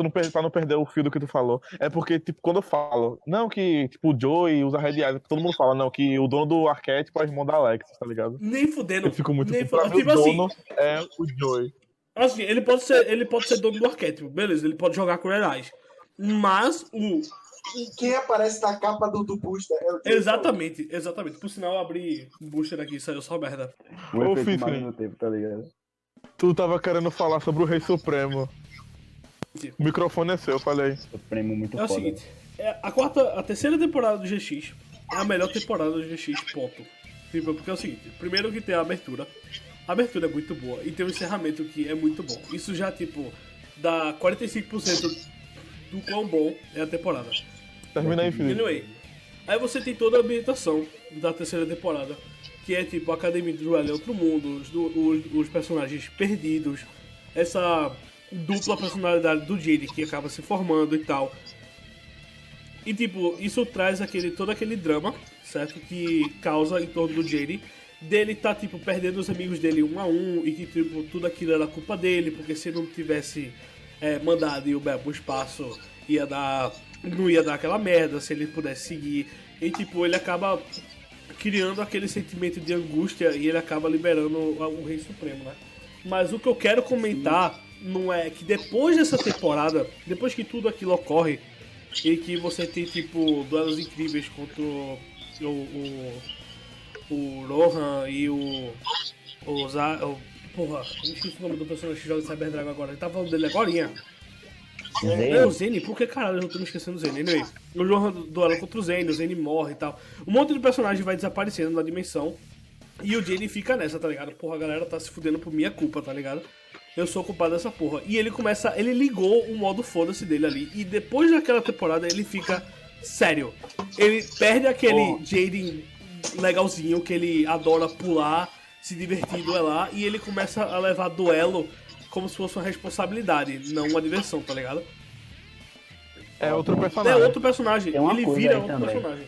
não perder o fio do que tu falou? É porque, tipo, quando eu falo, não, que, tipo, o Joey usa Red Eyes, todo mundo fala, não, que o dono do arquétipo é o irmão da Alexis, tá ligado? Nem fudendo. Eu fico muito nem puto. Pra mim, Tipo o assim, dono é o Joey. assim, ele pode ser dono do arquétipo, beleza, ele pode jogar com o Red Eyes. Mas E quem aparece na capa do booster é o Joey. Exatamente. Por sinal, eu abri o booster aqui e saiu só merda. O Ô, efeito Fifre. mais no tempo, tá ligado? Tu tava querendo falar sobre o Rei Supremo. O microfone é seu, falei. Supremo muito É o foda. seguinte, a terceira temporada do GX é a melhor temporada do GX, ponto. Tipo, porque é o seguinte, primeiro que tem a abertura é muito boa, e tem um encerramento que é muito bom. Isso já, tipo, dá 45% do quão bom é a temporada. Termina aí, Felipe. Anyway, aí você tem toda a ambientação da terceira temporada, que é tipo a Academia de Duelo em Outro Mundo, os personagens perdidos, essa dupla personalidade do Jade que acaba se formando e tal. E tipo, isso traz todo aquele drama, certo? Que causa em torno do Jade, dele tá tipo perdendo os amigos dele um a um, e que tipo, tudo aquilo era culpa dele, porque se não tivesse mandado ir o Bel pro espaço, não ia dar aquela merda se ele pudesse seguir. E tipo, ele acaba criando aquele sentimento de angústia e ele acaba liberando o Rei Supremo, né? Mas o que eu quero comentar não é que depois dessa temporada, depois que tudo aquilo ocorre e que você tem tipo duelos incríveis contra o Rohan e porra, eu esqueci o nome do personagem que joga Cyber Dragon agora. Ele tá falando dele agorinha. É o Zane, por que caralho eu tô me esquecendo do Zane? Anyway, o Rohan duela contra o Zane morre e tal. Um monte de personagem vai desaparecendo na dimensão. E o Jane fica nessa, tá ligado? Porra, a galera tá se fudendo por minha culpa, tá ligado? Eu sou culpado dessa porra. E ele ligou o modo foda-se dele ali. E depois daquela temporada ele fica sério. Ele perde aquele Jaden legalzinho que ele adora pular, se divertir e duelar. E ele começa a levar duelo como se fosse uma responsabilidade, não uma diversão, tá ligado? É outro É personagem. outro personagem. Tem uma Ele coisa vira aí outro também. personagem.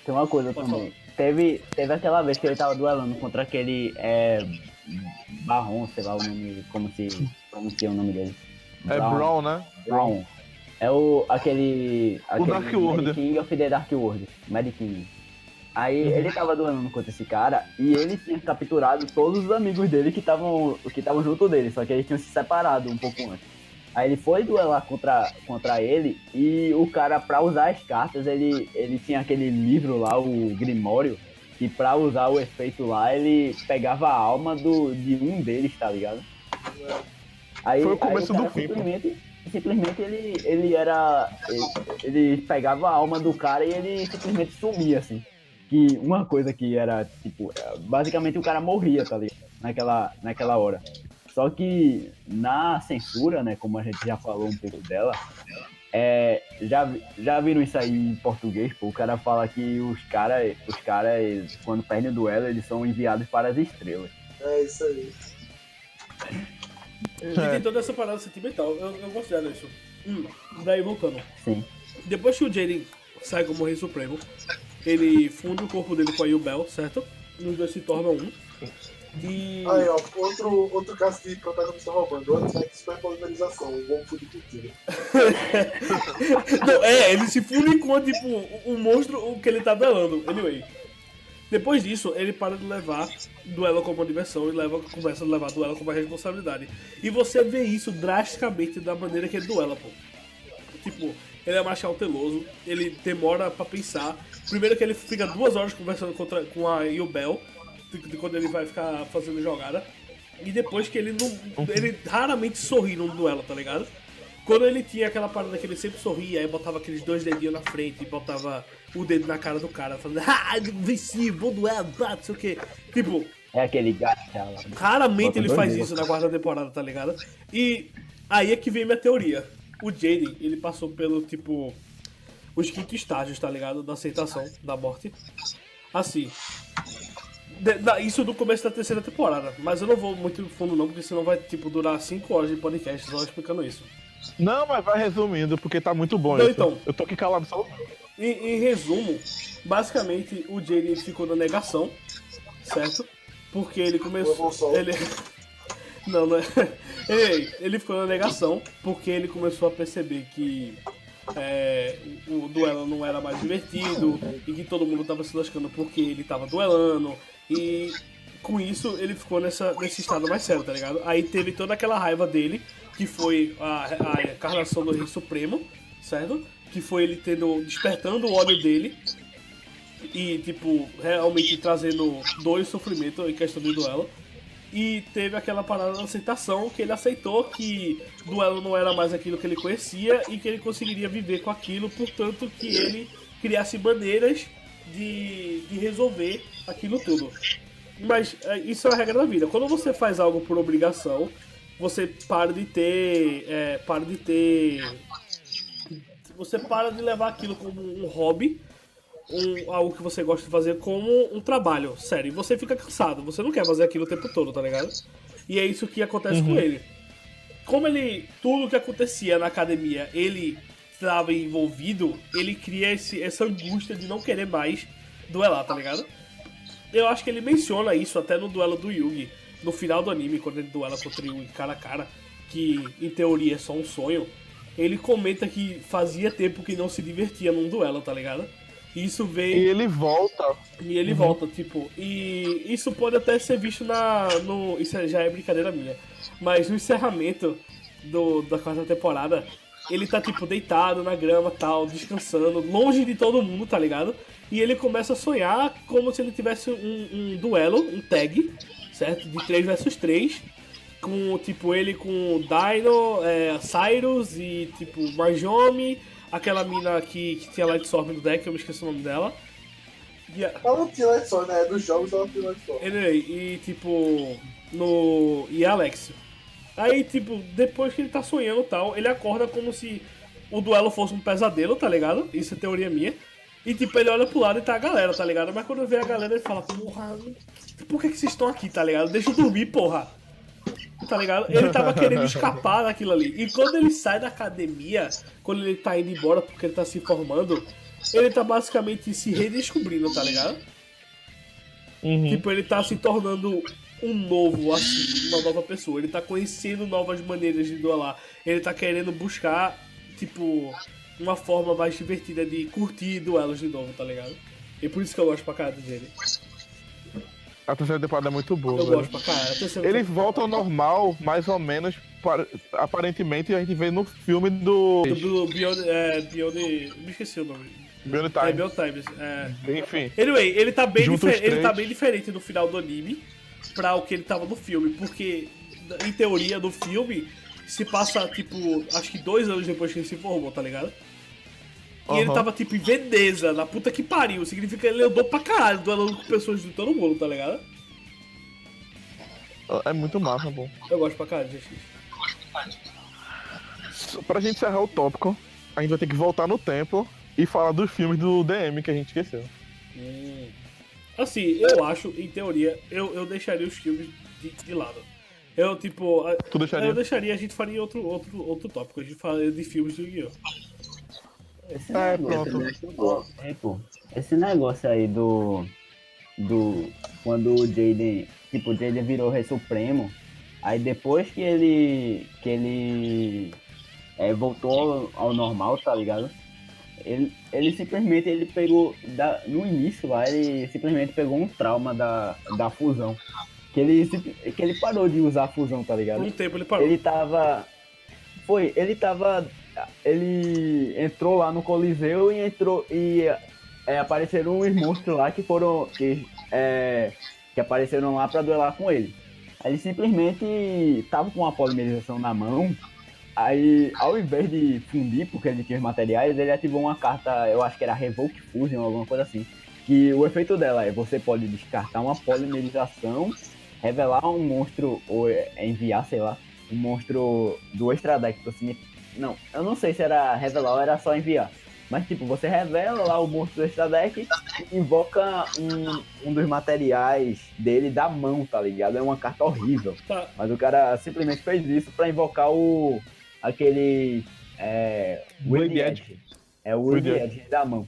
Tem uma coisa Pode também. Teve aquela vez que ele tava duelando contra aquele Barron, sei lá o nome, como se pronuncia o nome dele. É Brown, né? Brown. É aquele Dark World. Mad King of the Dark World. Mad King. Aí ele tava duelando contra esse cara e ele tinha capturado todos os amigos dele que estavam junto dele, só que eles tinham se separado um pouco antes. Aí ele foi duelar contra ele e o cara, pra usar as cartas, ele tinha aquele livro lá, o Grimório, que pra usar o efeito lá, ele pegava a alma de um deles, tá ligado? Aí, Foi o começo cara do fim, pô. simplesmente ele pegava a alma do cara e ele simplesmente sumia, assim. Que uma coisa que era, tipo, basicamente o cara morria, tá ligado? Naquela hora. Só que na censura, né, como a gente já falou um pouco dela, já viram isso aí em português, pô? O cara fala que os caras, quando perdem o duelo, eles são enviados para as estrelas. É isso aí. E tem toda essa parada sentimental, eu considero isso. Daí voltando. Sim. Depois que o Jaden sai como Rei Supremo, ele funde o corpo dele com a Yubel, certo? Os dois se tornam um. E. Aí, ó, outro caso de protagonista roubando. Outro é de superpolimerização. O bom fude cultura. Não, ele se funde com, tipo, o monstro que ele tá duelando. Anyway. Depois disso, ele para de levar duelo como uma diversão e começa a levar duelo como uma responsabilidade. E você vê isso drasticamente da maneira que ele duela, pô. Tipo, ele é mais cauteloso, ele demora pra pensar. Primeiro que ele fica 2 horas conversando com a Yubel, de quando ele vai ficar fazendo jogada. E depois que ele raramente sorri num duelo, tá ligado? Quando ele tinha aquela parada que ele sempre sorria, aí botava aqueles 2 dedinhos na frente e botava o dedo na cara do cara, falando, venci, bom duelo, não sei o que. Tipo, É aquele gacha lá. raramente Bota ele 2 faz dedos. isso na quarta temporada, tá ligado? E aí é que vem minha teoria. O Jaden, ele passou pelo, tipo, os 5º estágios, tá ligado? Da aceitação da morte. Assim, isso do começo da 3ª temporada, mas eu não vou muito fundo não, porque senão vai, tipo, durar 5 horas de podcast só explicando isso. Não, mas vai resumindo, porque tá muito bom Não, isso. então. Eu tô aqui calado só. Em resumo, basicamente o Jaden ficou na negação, certo? Porque ele começou. Ele. Não é. Ele ficou na negação porque ele começou a perceber que o duelo não era mais divertido e que todo mundo tava se lascando porque ele tava duelando. E com isso ele ficou nesse estado mais sério, tá ligado? Aí teve toda aquela raiva dele, que foi a encarnação do Rei Supremo, certo? Que foi ele despertando o ódio dele e, tipo, realmente trazendo dor e sofrimento em questão de duelo. E teve aquela parada da aceitação, que ele aceitou que duelo não era mais aquilo que ele conhecia e que ele conseguiria viver com aquilo, portanto que ele criasse maneiras de resolver aquilo tudo. Mas isso é a regra da vida. Quando você faz algo por obrigação, você para de ter... Você para de levar aquilo como um hobby, algo que você gosta de fazer como um trabalho, sério. E você fica cansado, você não quer fazer aquilo o tempo todo, tá ligado? E é isso que acontece com ele. Como tudo que acontecia na academia, ele estava envolvido, ele cria essa angústia de não querer mais duelar, tá ligado? Eu acho que ele menciona isso até no duelo do Yugi, no final do anime, quando ele duela contra o Yugi cara a cara, que em teoria é só um sonho. Ele comenta que fazia tempo que não se divertia num duelo, tá ligado? E isso veio... E ele volta. E ele volta, tipo... E isso pode até ser visto isso já é brincadeira minha. Mas no encerramento da 4ª temporada, ele tá, tipo, deitado na grama, tal, descansando, longe de todo mundo, tá ligado? E ele começa a sonhar como se ele tivesse um duelo, um tag, certo? De 3 versus 3. Com, tipo, ele com o Dino, Cyrus e, tipo, Marjomi, aquela mina que tinha Light Storm no deck, eu me esqueci o nome dela. Ela não tinha Light Storm, né? Dos jogos ela tinha Light Storm. E, tipo, e Alex. Aí, tipo, depois que ele tá sonhando e tal, ele acorda como se o duelo fosse um pesadelo, tá ligado? Isso é teoria minha. E, tipo, ele olha pro lado e tá a galera, tá ligado? Mas quando vê a galera, ele fala, porra, por que vocês estão aqui, tá ligado? Deixa eu dormir, porra. Tá ligado? Ele tava querendo escapar daquilo ali. E quando ele sai da academia, quando ele tá indo embora porque ele tá se formando, ele tá basicamente se redescobrindo, tá ligado? Tipo, ele tá se tornando um novo, assim, uma nova pessoa. Ele tá conhecendo novas maneiras de duelar. Ele tá querendo buscar, tipo, uma forma mais divertida de curtir duelos de novo, tá ligado? E por isso que eu gosto pra caralho dele. A 3ª temporada é muito boa. Eu velho. gosto pra caralho. Ele volta ao normal, mais ou menos, aparentemente a gente vê no filme do Beyond. Me esqueci o nome. Beyond Time. Beyond Times. Enfim. Anyway, ele tá bem Junta os três. ele tá bem diferente no final do anime pra o que ele tava no filme, porque em teoria no filme se passa, tipo, acho que 2 anos depois que ele se formou, tá ligado? E ele tava, tipo, em Veneza, na puta que pariu. Significa que ele andou pra caralho, duelando com pessoas de todo mundo, tá ligado? É muito massa, pô. Eu gosto pra caralho, gente. Pra gente encerrar o tópico, a gente vai ter que voltar no tempo e falar dos filmes do DM que a gente esqueceu. Assim, eu acho, em teoria, eu deixaria os filmes de lado. Eu, tipo... Tu deixaria? Eu deixaria, a gente faria outro tópico. A gente falaria de filmes do Yu-Gi-Oh! Pronto. Esse negócio aí quando o Jaden, tipo, o Jaden virou Rei Supremo, aí depois que ele voltou ao normal, tá ligado? Ele simplesmente pegou, no início lá, ele simplesmente pegou um trauma da fusão. Que ele parou de usar a fusão, tá ligado? Por um tempo ele parou. Ele tava ele entrou lá no Coliseu e apareceram uns monstros lá que apareceram lá pra duelar com ele. Aí ele simplesmente tava com uma polimerização na mão. Aí, ao invés de fundir, porque ele tinha os materiais, ele ativou uma carta, eu acho que era Revoke Fusion, alguma coisa assim. Que o efeito dela é, você pode descartar uma polimerização, revelar um monstro, ou enviar, sei lá, um monstro do extra deck pro cemitério. Não, eu não sei se era revelar ou era só enviar. Mas tipo, você revela lá o monstro do extra deck e invoca um dos materiais dele da mão, tá ligado? É uma carta horrível. Tá. Mas o cara simplesmente fez isso pra invocar aquele Wind Edge. É o Wind Edge da mão.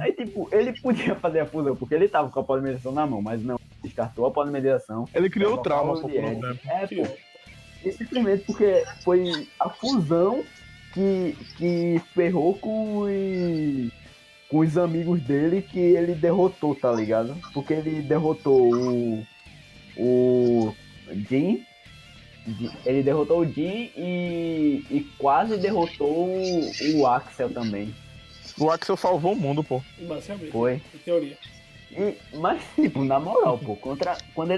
Aí tipo, ele podia fazer a fusão, porque ele tava com a polimerização na mão, mas não, descartou a polimerização. Ele criou o trauma, pô. pô, por um tempo. Pô. E simplesmente porque foi a fusão que ferrou com os amigos dele que ele derrotou, tá ligado? Porque ele derrotou o Jin. Ele derrotou o Jin e quase derrotou o Axel também. O Axel salvou o mundo, pô. Basicamente. Foi. Em teoria. Mas, tipo, na moral, pô, quando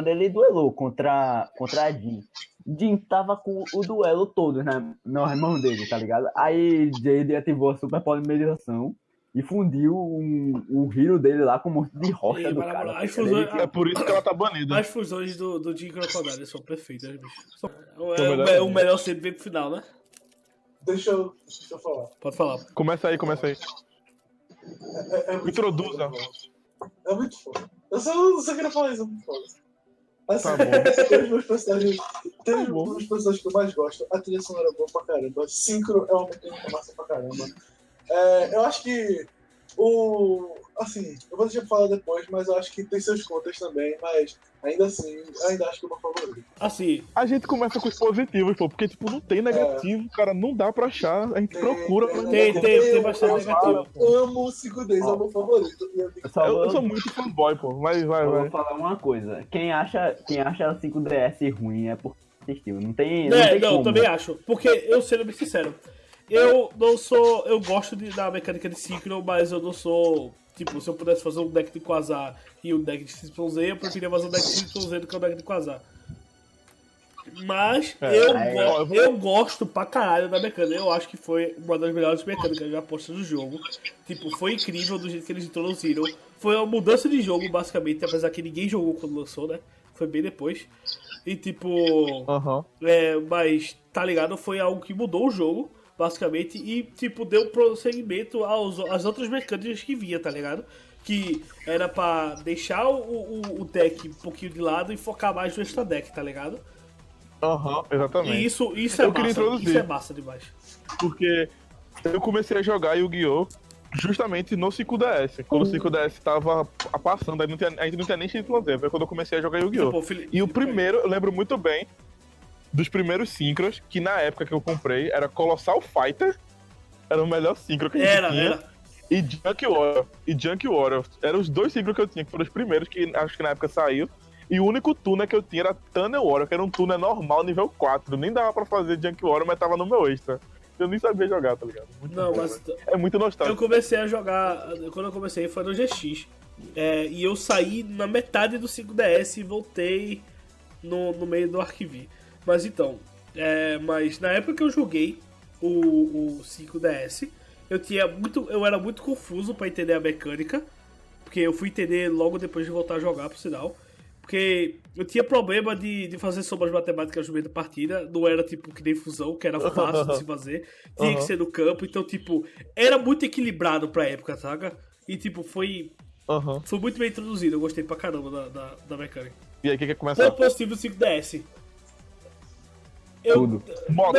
ele duelou contra a Jin tava com o duelo todo nas mãos dele, tá ligado? Aí Jade ativou a super polimerização e fundiu o hero dele lá com um monte de rocha do cara. É por isso que ela tá banida. As fusões do Jin Crocodile são perfeitas, bicho. melhor. O melhor sempre vem pro final, né? Deixa eu falar. Pode falar. Começa aí. É muito Introduza. foda. É muito foda. Eu só queria falar isso, é muito foda. Assim, Tá bom. tem os meus personagens que eu mais gosto. A trilha sonora é boa pra caramba. Synchro é uma mecânica massa pra caramba. Eu acho que assim, eu vou deixar pra falar depois, mas eu acho que tem seus contas também, mas ainda assim, ainda acho que é o meu favorito. Assim, A gente começa com os positivos, pô, porque, tipo, não tem negativo, cara, não dá pra achar, a gente procura. Tem bastante negativo. Eu amo o 5D, é o meu favorito. E eu digo, Eu sou muito fanboy, pô, mas vai. Vou falar uma coisa. Quem acha o 5DS ruim é porque assistiu. Não tem Não, como. também acho. Porque eu, sendo bem sincero, eu não sou. Eu gosto da mecânica de Synchro, mas eu não sou. Tipo, se eu pudesse fazer um deck de Quasar e um deck de XYZ, eu preferia fazer um deck de XYZ do que um deck de Quasar. Mas eu gosto pra caralho da mecânica. Eu acho que foi uma das melhores mecânicas já postas do jogo. Tipo, foi incrível do jeito que eles introduziram. Foi uma mudança de jogo, basicamente, apesar que ninguém jogou quando lançou, né? Foi bem depois. E tipo. Mas, tá ligado? Foi algo que mudou o jogo, basicamente, e tipo, deu prosseguimento às outras mecânicas que vinha, tá ligado? Que era pra deixar o deck um pouquinho de lado e focar mais no extra deck, tá ligado? Exatamente. E isso é Eu queria massa, introduzir. isso é massa demais. Porque eu comecei a jogar Yu-Gi-Oh! Justamente no 5DS. Quando o 5DS tava passando, a gente não tinha nem XYZ, foi quando eu comecei a jogar Yu-Gi-Oh! E o primeiro, eu lembro muito bem dos primeiros Synchros, que na época que eu comprei era Colossal Fighter, era o melhor Synchro que a gente tinha. Era. E Junk Warrior. Eram os dois Synchros que eu tinha, que foram os primeiros que acho que na época saiu. E o único tuner que eu tinha era Tunnel Warrior, que era um tuner normal, nível 4. Nem dava pra fazer Junk Warrior, mas tava no meu extra. Eu nem sabia jogar, tá ligado? Muito Não, bom, mas velho. É muito eu nostálgico. comecei a jogar. Quando eu comecei foi no GX. E eu saí na metade do 5DS e voltei no meio do Arquivi. Mas então, mas na época que eu joguei o 5DS, eu era muito confuso pra entender a mecânica, porque eu fui entender logo depois de voltar a jogar, por sinal. Porque eu tinha problema de fazer somas matemáticas no meio da partida, não era tipo que nem fusão, que era fácil de se fazer, tinha que ser no campo, então tipo, era muito equilibrado pra época, saca? E tipo, foi muito bem introduzido, eu gostei pra caramba da mecânica. E aí, o que começa? Ponto positivo do 5DS. Tudo. Moto.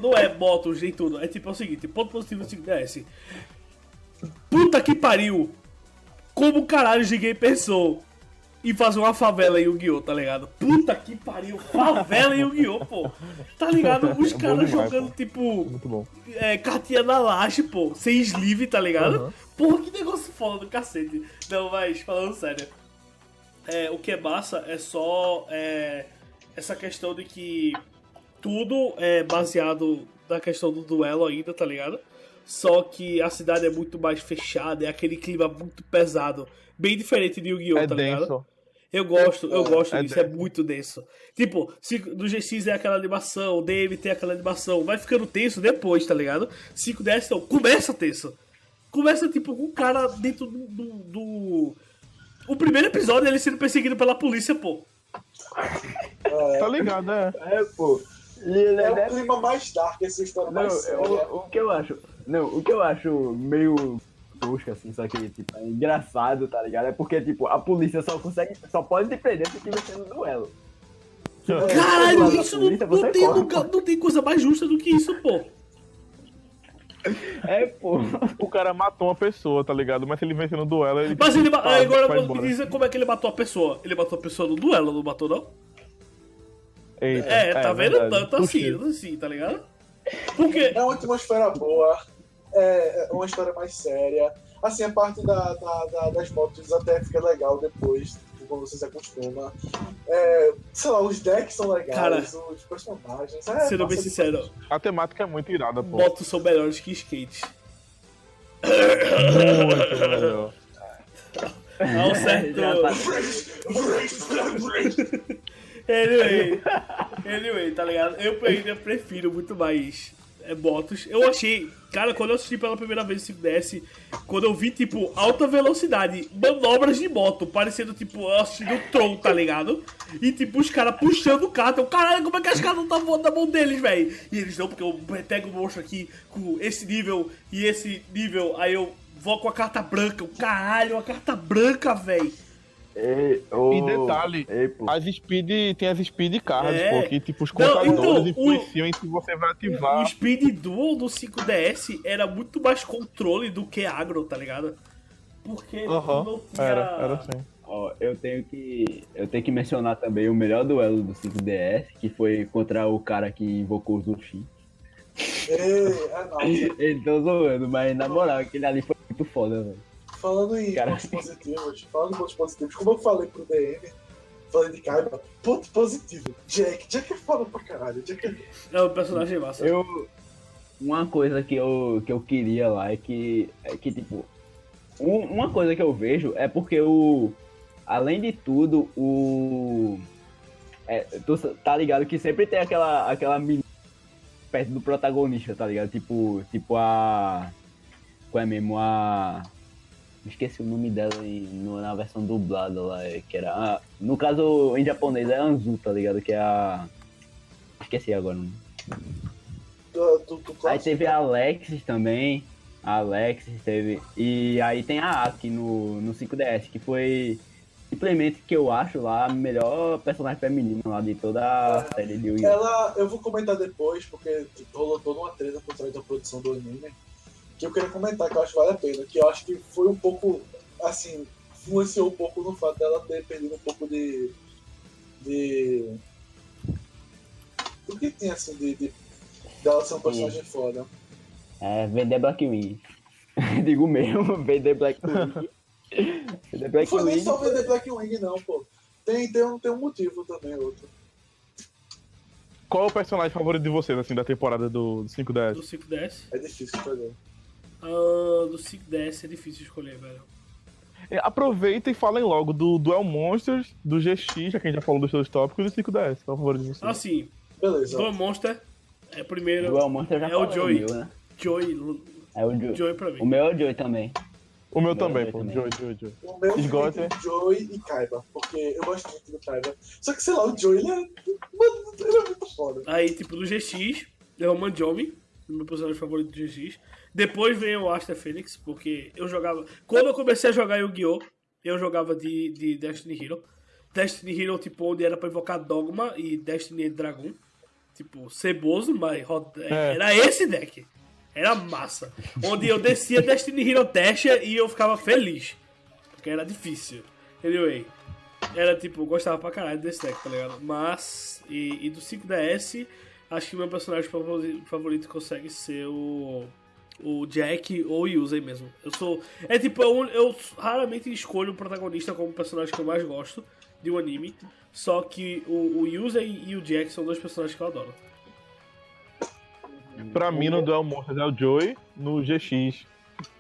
Não é motos nem tudo. É tipo o seguinte, ponto positivo do 5DS. Puta que pariu! Como caralho ninguém pensou em fazer uma favela em Yu-Gi-Oh, tá ligado? Puta que pariu, favela em Yu-Gi-Oh, pô. Tá ligado? Os caras demais, jogando pô. tipo Muito bom. cartinha na laje, pô, sem sleeve, tá ligado? Porra, que negócio foda do cacete. Não, mas falando sério. O que é massa é só essa questão de que tudo é baseado da questão do duelo ainda, tá ligado? Só que a cidade é muito mais fechada, é aquele clima muito pesado. Bem diferente de Yu-Gi-Oh!, tá ligado? denso. Eu gosto é disso, é denso. muito denso. Tipo, do GX é aquela animação, o DM tem aquela animação, vai ficando tenso depois, tá ligado? 5DS não, começa tenso. Começa, tipo, com o cara dentro do... O primeiro episódio ele sendo perseguido pela polícia, pô. Tá ligado, é. É, pô. E ele É o clima mais dark, essa história mais séria. o que eu acho. Não, o que eu acho meio tosco, assim, só que, tipo, é engraçado, tá ligado? É porque, tipo, a polícia só pode te prender se tiver sendo duelo. Caralho, isso polícia, não você tem corre, lugar, não tem coisa mais justa do que isso, pô. É, pô. O cara matou uma pessoa, tá ligado? Mas se ele vencer no duelo, ele. Mas ele. vai Agora embora. me diz como é que ele matou a pessoa. Ele matou a pessoa no duelo, não matou, não? Eita, Tá vendo? verdade. Tanto assim, tá ligado? Porque. É uma atmosfera boa, é uma história mais séria. Assim, a parte das motos até fica legal depois, tipo, quando você se acostuma. Sei lá, os decks são legais, Cara, os personagens. Sendo bem massa sincero, A temática é muito irada, pô. motos são melhores que skate. Muito melhor. Há um certo. Já tá- Anyway, tá ligado? Eu ainda prefiro muito mais motos. Eu achei, cara, quando eu assisti pela primeira vez o 5DS, quando eu vi, tipo, alta velocidade, manobras de moto, parecendo, tipo, eu assistindo o Tron, tá ligado? E, tipo, os caras puxando o carro. Caralho, como é que as caras não tá voando na mão deles, velho? E eles não, porque eu pego o monstro aqui com esse nível e esse nível, aí eu vou com a carta branca. Caralho, a carta branca, velho. E detalhe, Ei, pô. tem as speed cards, É. pô, que tipo, os Não, contadores então, influenciam em se você vai ativar. O Speed Duel do 5DS era muito mais controle do que agro, tá ligado? Porque não tinha... Era assim. Ó, eu tenho que mencionar também o melhor duelo do 5DS, que foi contra o cara que invocou o Zushi. Nossa. Ele tô zoando, mas na moral, aquele ali foi muito foda, velho. Falando em Cara. pontos positivos, como eu falei pro DM, falei de Kaiba, ponto positivo. Jack é foda pra caralho. É um personagem massa. Uma coisa que eu queria lá é que tipo, uma coisa que eu vejo é porque além de tudo, tu tá ligado que sempre tem aquela menina perto do protagonista, tá ligado? Tipo a... Qual é mesmo? Esqueci o nome dela na versão dublada lá, que era... no caso, em japonês, é Anzu, tá ligado? Que é a... Esqueci agora. Aí teve a Alexis também. A Alexis teve... E aí tem a Aki no 5DS, que foi simplesmente que eu acho lá a melhor personagem feminina lá de toda a série de Yu-Gi-Oh! Eu vou comentar depois, porque rolou toda uma treta por trás da produção do anime, que eu queria comentar, que eu acho que vale a pena, que eu acho que foi um pouco, assim, influenciou um pouco no fato dela ter perdido um pouco de o que tinha, assim, dela ser um personagem foda. É, vender Blackwing. Digo mesmo, vender Blackwing. Vender Não foi nem Blackwing. só vender Blackwing, não, pô. Tem um motivo também, outro. Qual é o personagem favorito de vocês, assim, da temporada do 5DS? Do 5DS? É difícil fazer. Do 5DS é difícil escolher, velho. Aproveitem e falem logo do Duel Monsters, do GX, já que a gente já falou dos seus tópicos, e do 5DS. Qual é o favorito de vocês? Assim, Beleza. Duel Monster é primeiro. Duel Monster eu já É o falei Joey. meu, né? Joey. É o Joey. Joey pra mim. O meu é o Joey também. O meu Meu também, Joey pô. também. Joey. O meu Esgote. fica entre Joey e Kaiba, porque eu gosto muito do Kaiba. Só que, sei lá, o Joey, mano, ele é muito foda. Aí, tipo, do GX, é o Manjomi, meu personagem favorito do GX. Depois vem o Aster Phoenix, porque eu jogava... Quando eu comecei a jogar Yu-Gi-Oh!, eu jogava de Destiny Hero. Destiny Hero, tipo, onde era pra invocar Dogma e Destiny Dragon. Tipo, ceboso, mas era esse deck. Era massa. Onde eu descia Destiny Hero Dasher e eu ficava feliz. Porque era difícil. Anyway, era tipo, eu gostava pra caralho desse deck, tá ligado? Mas, e do 5DS, acho que meu personagem favorito consegue ser o Jack ou o Yusei mesmo. Eu raramente escolho o protagonista como personagem que eu mais gosto de um anime. Só que o Yusei e o Jack são dois personagens que eu adoro. Pra mim, no Duel Monsters é o Joey, no GX.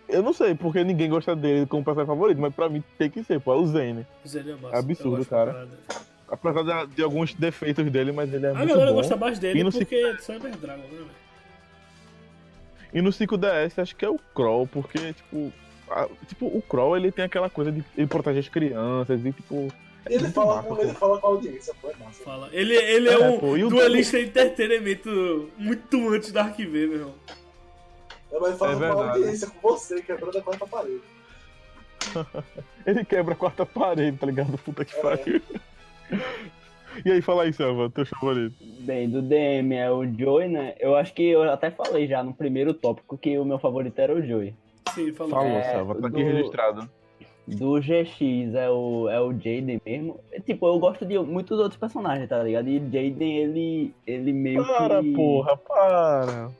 Eu não sei porque ninguém gosta dele como personagem favorito, mas pra mim tem que ser, pô, é o Zane. Zane é massa. É absurdo, Eu gosto pra cara. caralho dele. Apesar de alguns defeitos dele, mas ele é A muito galera bom. gosta mais dele E no porque é Cyber Dragon, né, velho? E no 5DS acho que é o Kroll, porque, tipo, o Kroll ele tem aquela coisa de ele proteger as crianças e, tipo. É Ele muito fala, massa, com, pô. ele fala com a audiência, pô, é massa. Fala. Ele é um pô, e o duelista de entretenimento muito antes da Arquive, meu irmão. É, mas fala É com a verdade. audiência, com você, quebrando a quarta parede. Ele quebra a quarta parede, tá ligado? Puta que É. pariu. E aí, fala aí, Selva, teu favorito. Bem, do DM é o Joey, né? Eu acho que eu até falei já no primeiro tópico que o meu favorito era o Joey. Sim, falou. Falou, Selva, tá aqui do- registrado. Do GX é o Jaden mesmo. Tipo, eu gosto de muitos outros personagens, tá ligado? E Jaden, ele meio Para, que... porra, para.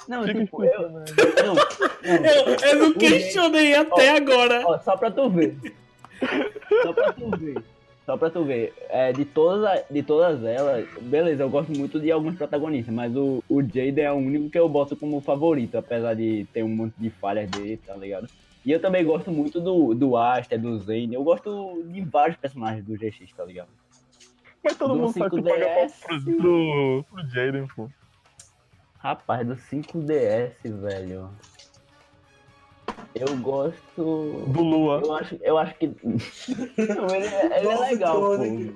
Não, Fica tipo, eu... explicando aí. Não, Eu não questionei até agora. ó, só pra tu ver. Só pra tu ver. De todas elas, beleza, eu gosto muito de alguns protagonistas, mas o Jaden é o único que eu boto como favorito, apesar de ter um monte de falhas dele, tá ligado? E eu também gosto muito do Aster, do Zane, eu gosto de vários personagens do GX, tá ligado? Mas todo Do mundo sabe que tu paga pau pro Jaden, pô. Rapaz, do 5DS, velho. Eu gosto. Do Lua. Eu acho que. Não, ele é Nossa, legal, pô. Tony.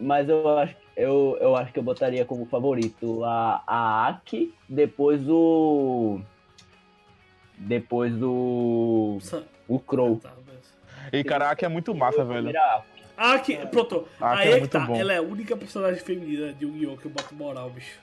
Mas eu acho que eu botaria como favorito a Aki, depois o o Crow. Tá, beleza. E caraca, é muito massa, velho. Ah, que, pronto. Ah, que Aí é é que muito tá. bom. Ela é a única personagem feminina de Yu-Gi-Oh! Que eu boto moral, bicho.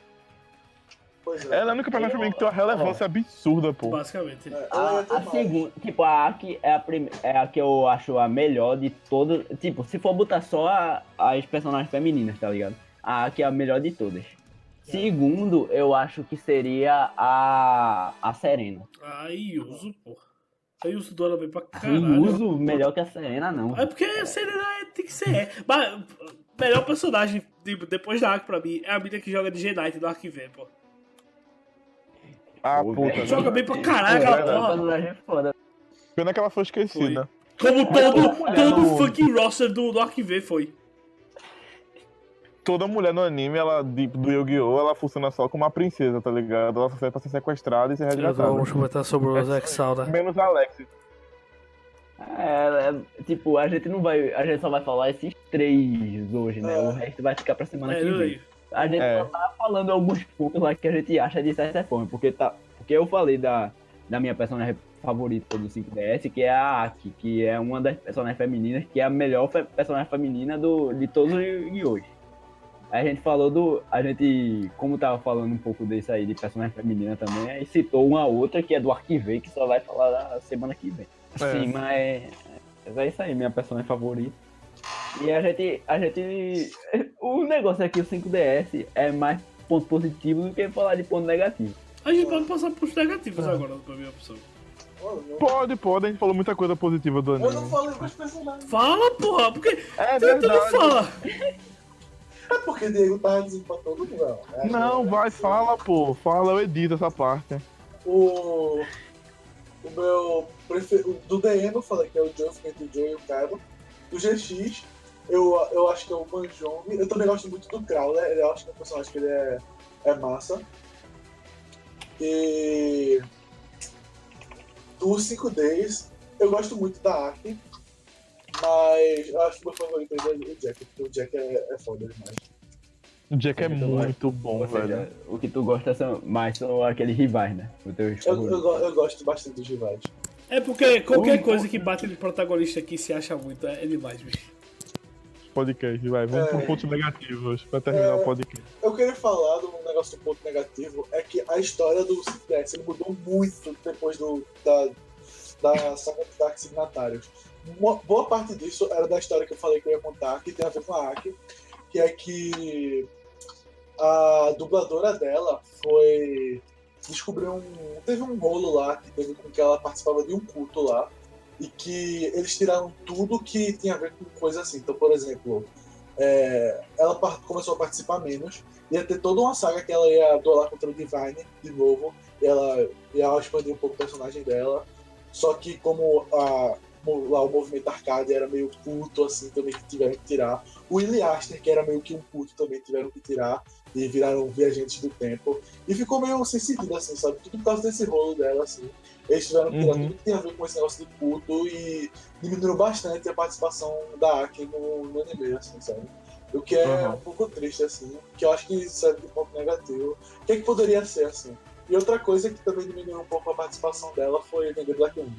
Pois é. Ela é a única personagem feminina que tem uma relevância absurda, pô. Basicamente. Ela ia ter A mais. segunda, tipo, a Aki é a que eu acho a melhor de todas. Tipo, se for botar só as personagens femininas, tá ligado? A Aki é a melhor de todas. Segundo, eu acho que seria a Serena. Aí uso, pô. Aí uso dona bem pra Eu caralho. uso melhor que a Serena, não. É porque a Serena tem que ser. Mas, melhor personagem tipo, depois da Ark pra mim é a mina que joga de G-Knight do Arquive, pô. Ah, Pô, puta. velho. Joga bem pra caralho Pô, aquela verdade. porra. personagem é foda. Pena que ela foi esquecida. Como todo não. fucking roster do Arquive foi. Toda mulher no anime, ela, do Yu-Gi-Oh!, ela funciona só como uma princesa, tá ligado? Ela só serve pra ser sequestrada e ser resgatada. comentar sobre o Exal, né? Menos a Alex. Tipo, a gente só vai falar esses 3 hoje, né? O resto vai ficar pra semana que vem. A gente só tá falando alguns pontos lá que a gente acha de certa forma, porque eu falei da minha personagem favorita do 5DS, que é a Aki, que é uma das personagens femininas, que é a melhor personagem feminina de todos os Yu-Gi-Oh! Aí a gente falou como tava falando um pouco desse aí de personagem feminina também, aí citou uma outra que é do Arquive, que só vai falar da semana que vem. Sim, mas é isso aí, minha personagem favorita. E a gente. O negócio aqui, o 5DS, é mais ponto positivo do que falar de ponto negativo. A gente pode passar pros negativos agora, pra minha opção. Pode, a gente falou muita coisa positiva do Eu anime. não falei com os personagens. Fala, porra, porque É tu não verdade. fala. É porque Diego tava dizendo pra todo mundo. Não, vai, fala, pô. Fala, eu edito essa parte. O meu preferido. Do DM eu falei que é o Joe, fica entre o Joe e o Kaiba. Do GX, eu acho que é o Mahjong. Eu também gosto muito do Crowler, eu acho que é um personagem que ele é massa. E do 5Ds, eu gosto muito da Aki, mas eu acho que o meu favorito ainda é o Jack, porque o Jack é foda demais. O Jack é muito bom, Ou seja, velho. o que tu gosta mais são aqueles rivais, né? Os teus favoritos. Eu gosto bastante dos rivais. É porque qualquer coisa que bate de protagonista aqui se acha muito, é demais, bicho. Podcast, vai. Vamos por pontos negativos pra terminar o podcast. Eu queria falar do negócio do ponto negativo, é que a história do 5DS ele mudou muito depois da saga dos Dark Signatários. Boa parte disso era da história que eu falei que eu ia contar, que tem a ver com a Aki, que é que a dubladora dela teve um rolo lá que teve com que ela participava de um culto lá e que eles tiraram tudo que tinha a ver com coisa assim. Então, por exemplo, ela começou a participar menos ia ter toda uma saga que ela ia duelar contra o Divine de novo, e ela ia expandir um pouco o personagem dela. Só que como lá o movimento arcade era meio puto, assim, também que tiveram que tirar. O Willie Aster, que era meio que um puto, também tiveram que tirar e viraram viajantes do tempo. E ficou meio sem sentido, assim, sabe? Tudo por causa desse rolo dela, assim. Eles tiveram que tirar tudo que tem a ver com esse negócio de puto e diminuiu bastante a participação da Aki no anime, assim, sabe? O que é um pouco triste, assim, que eu acho que serve de ponto negativo. O que poderia ser, assim? E outra coisa que também diminuiu um pouco a participação dela foi vender Black Widow.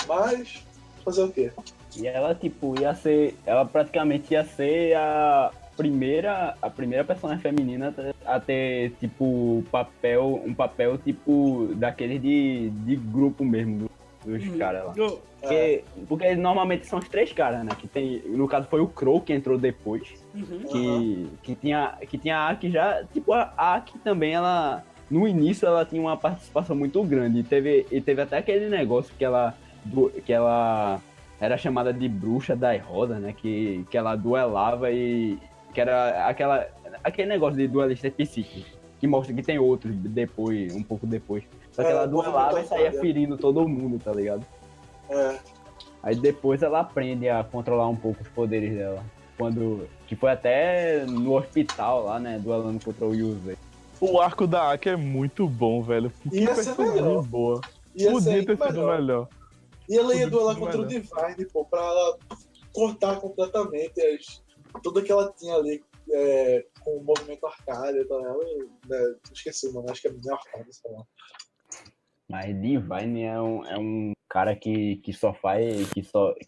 Mas, fazer o quê? E ela, tipo, ela praticamente ia ser a primeira personagem feminina a ter, tipo, um papel, tipo, daquele de grupo mesmo, dos caras lá. Porque normalmente são os 3 caras, né? Que tem, no caso foi o Crow que entrou depois. Que tinha a Aki já. Tipo, a Aki também, ela. No início ela tinha uma participação muito grande. E teve até aquele negócio que ela era chamada de bruxa das rodas, né? Que ela duelava e. Que era aquele negócio de duelista psíquico. Que mostra que tem outros depois, um pouco depois. Só que ela duelava e saía ferindo todo mundo, tá ligado? Aí depois ela aprende a controlar um pouco os poderes dela. Que foi até no hospital lá, né? Duelando contra o Yuzi. O arco da Aki é muito bom, velho. Que personagem boa. Podia ter sido melhor. E ela ia duelar contra o Divine, pô, pra ela cortar completamente tudo que ela tinha ali com o movimento arcade. Tá? Esqueci o nome, acho que é Mini Arcade, sei lá. Mas Divine é um cara que só faz.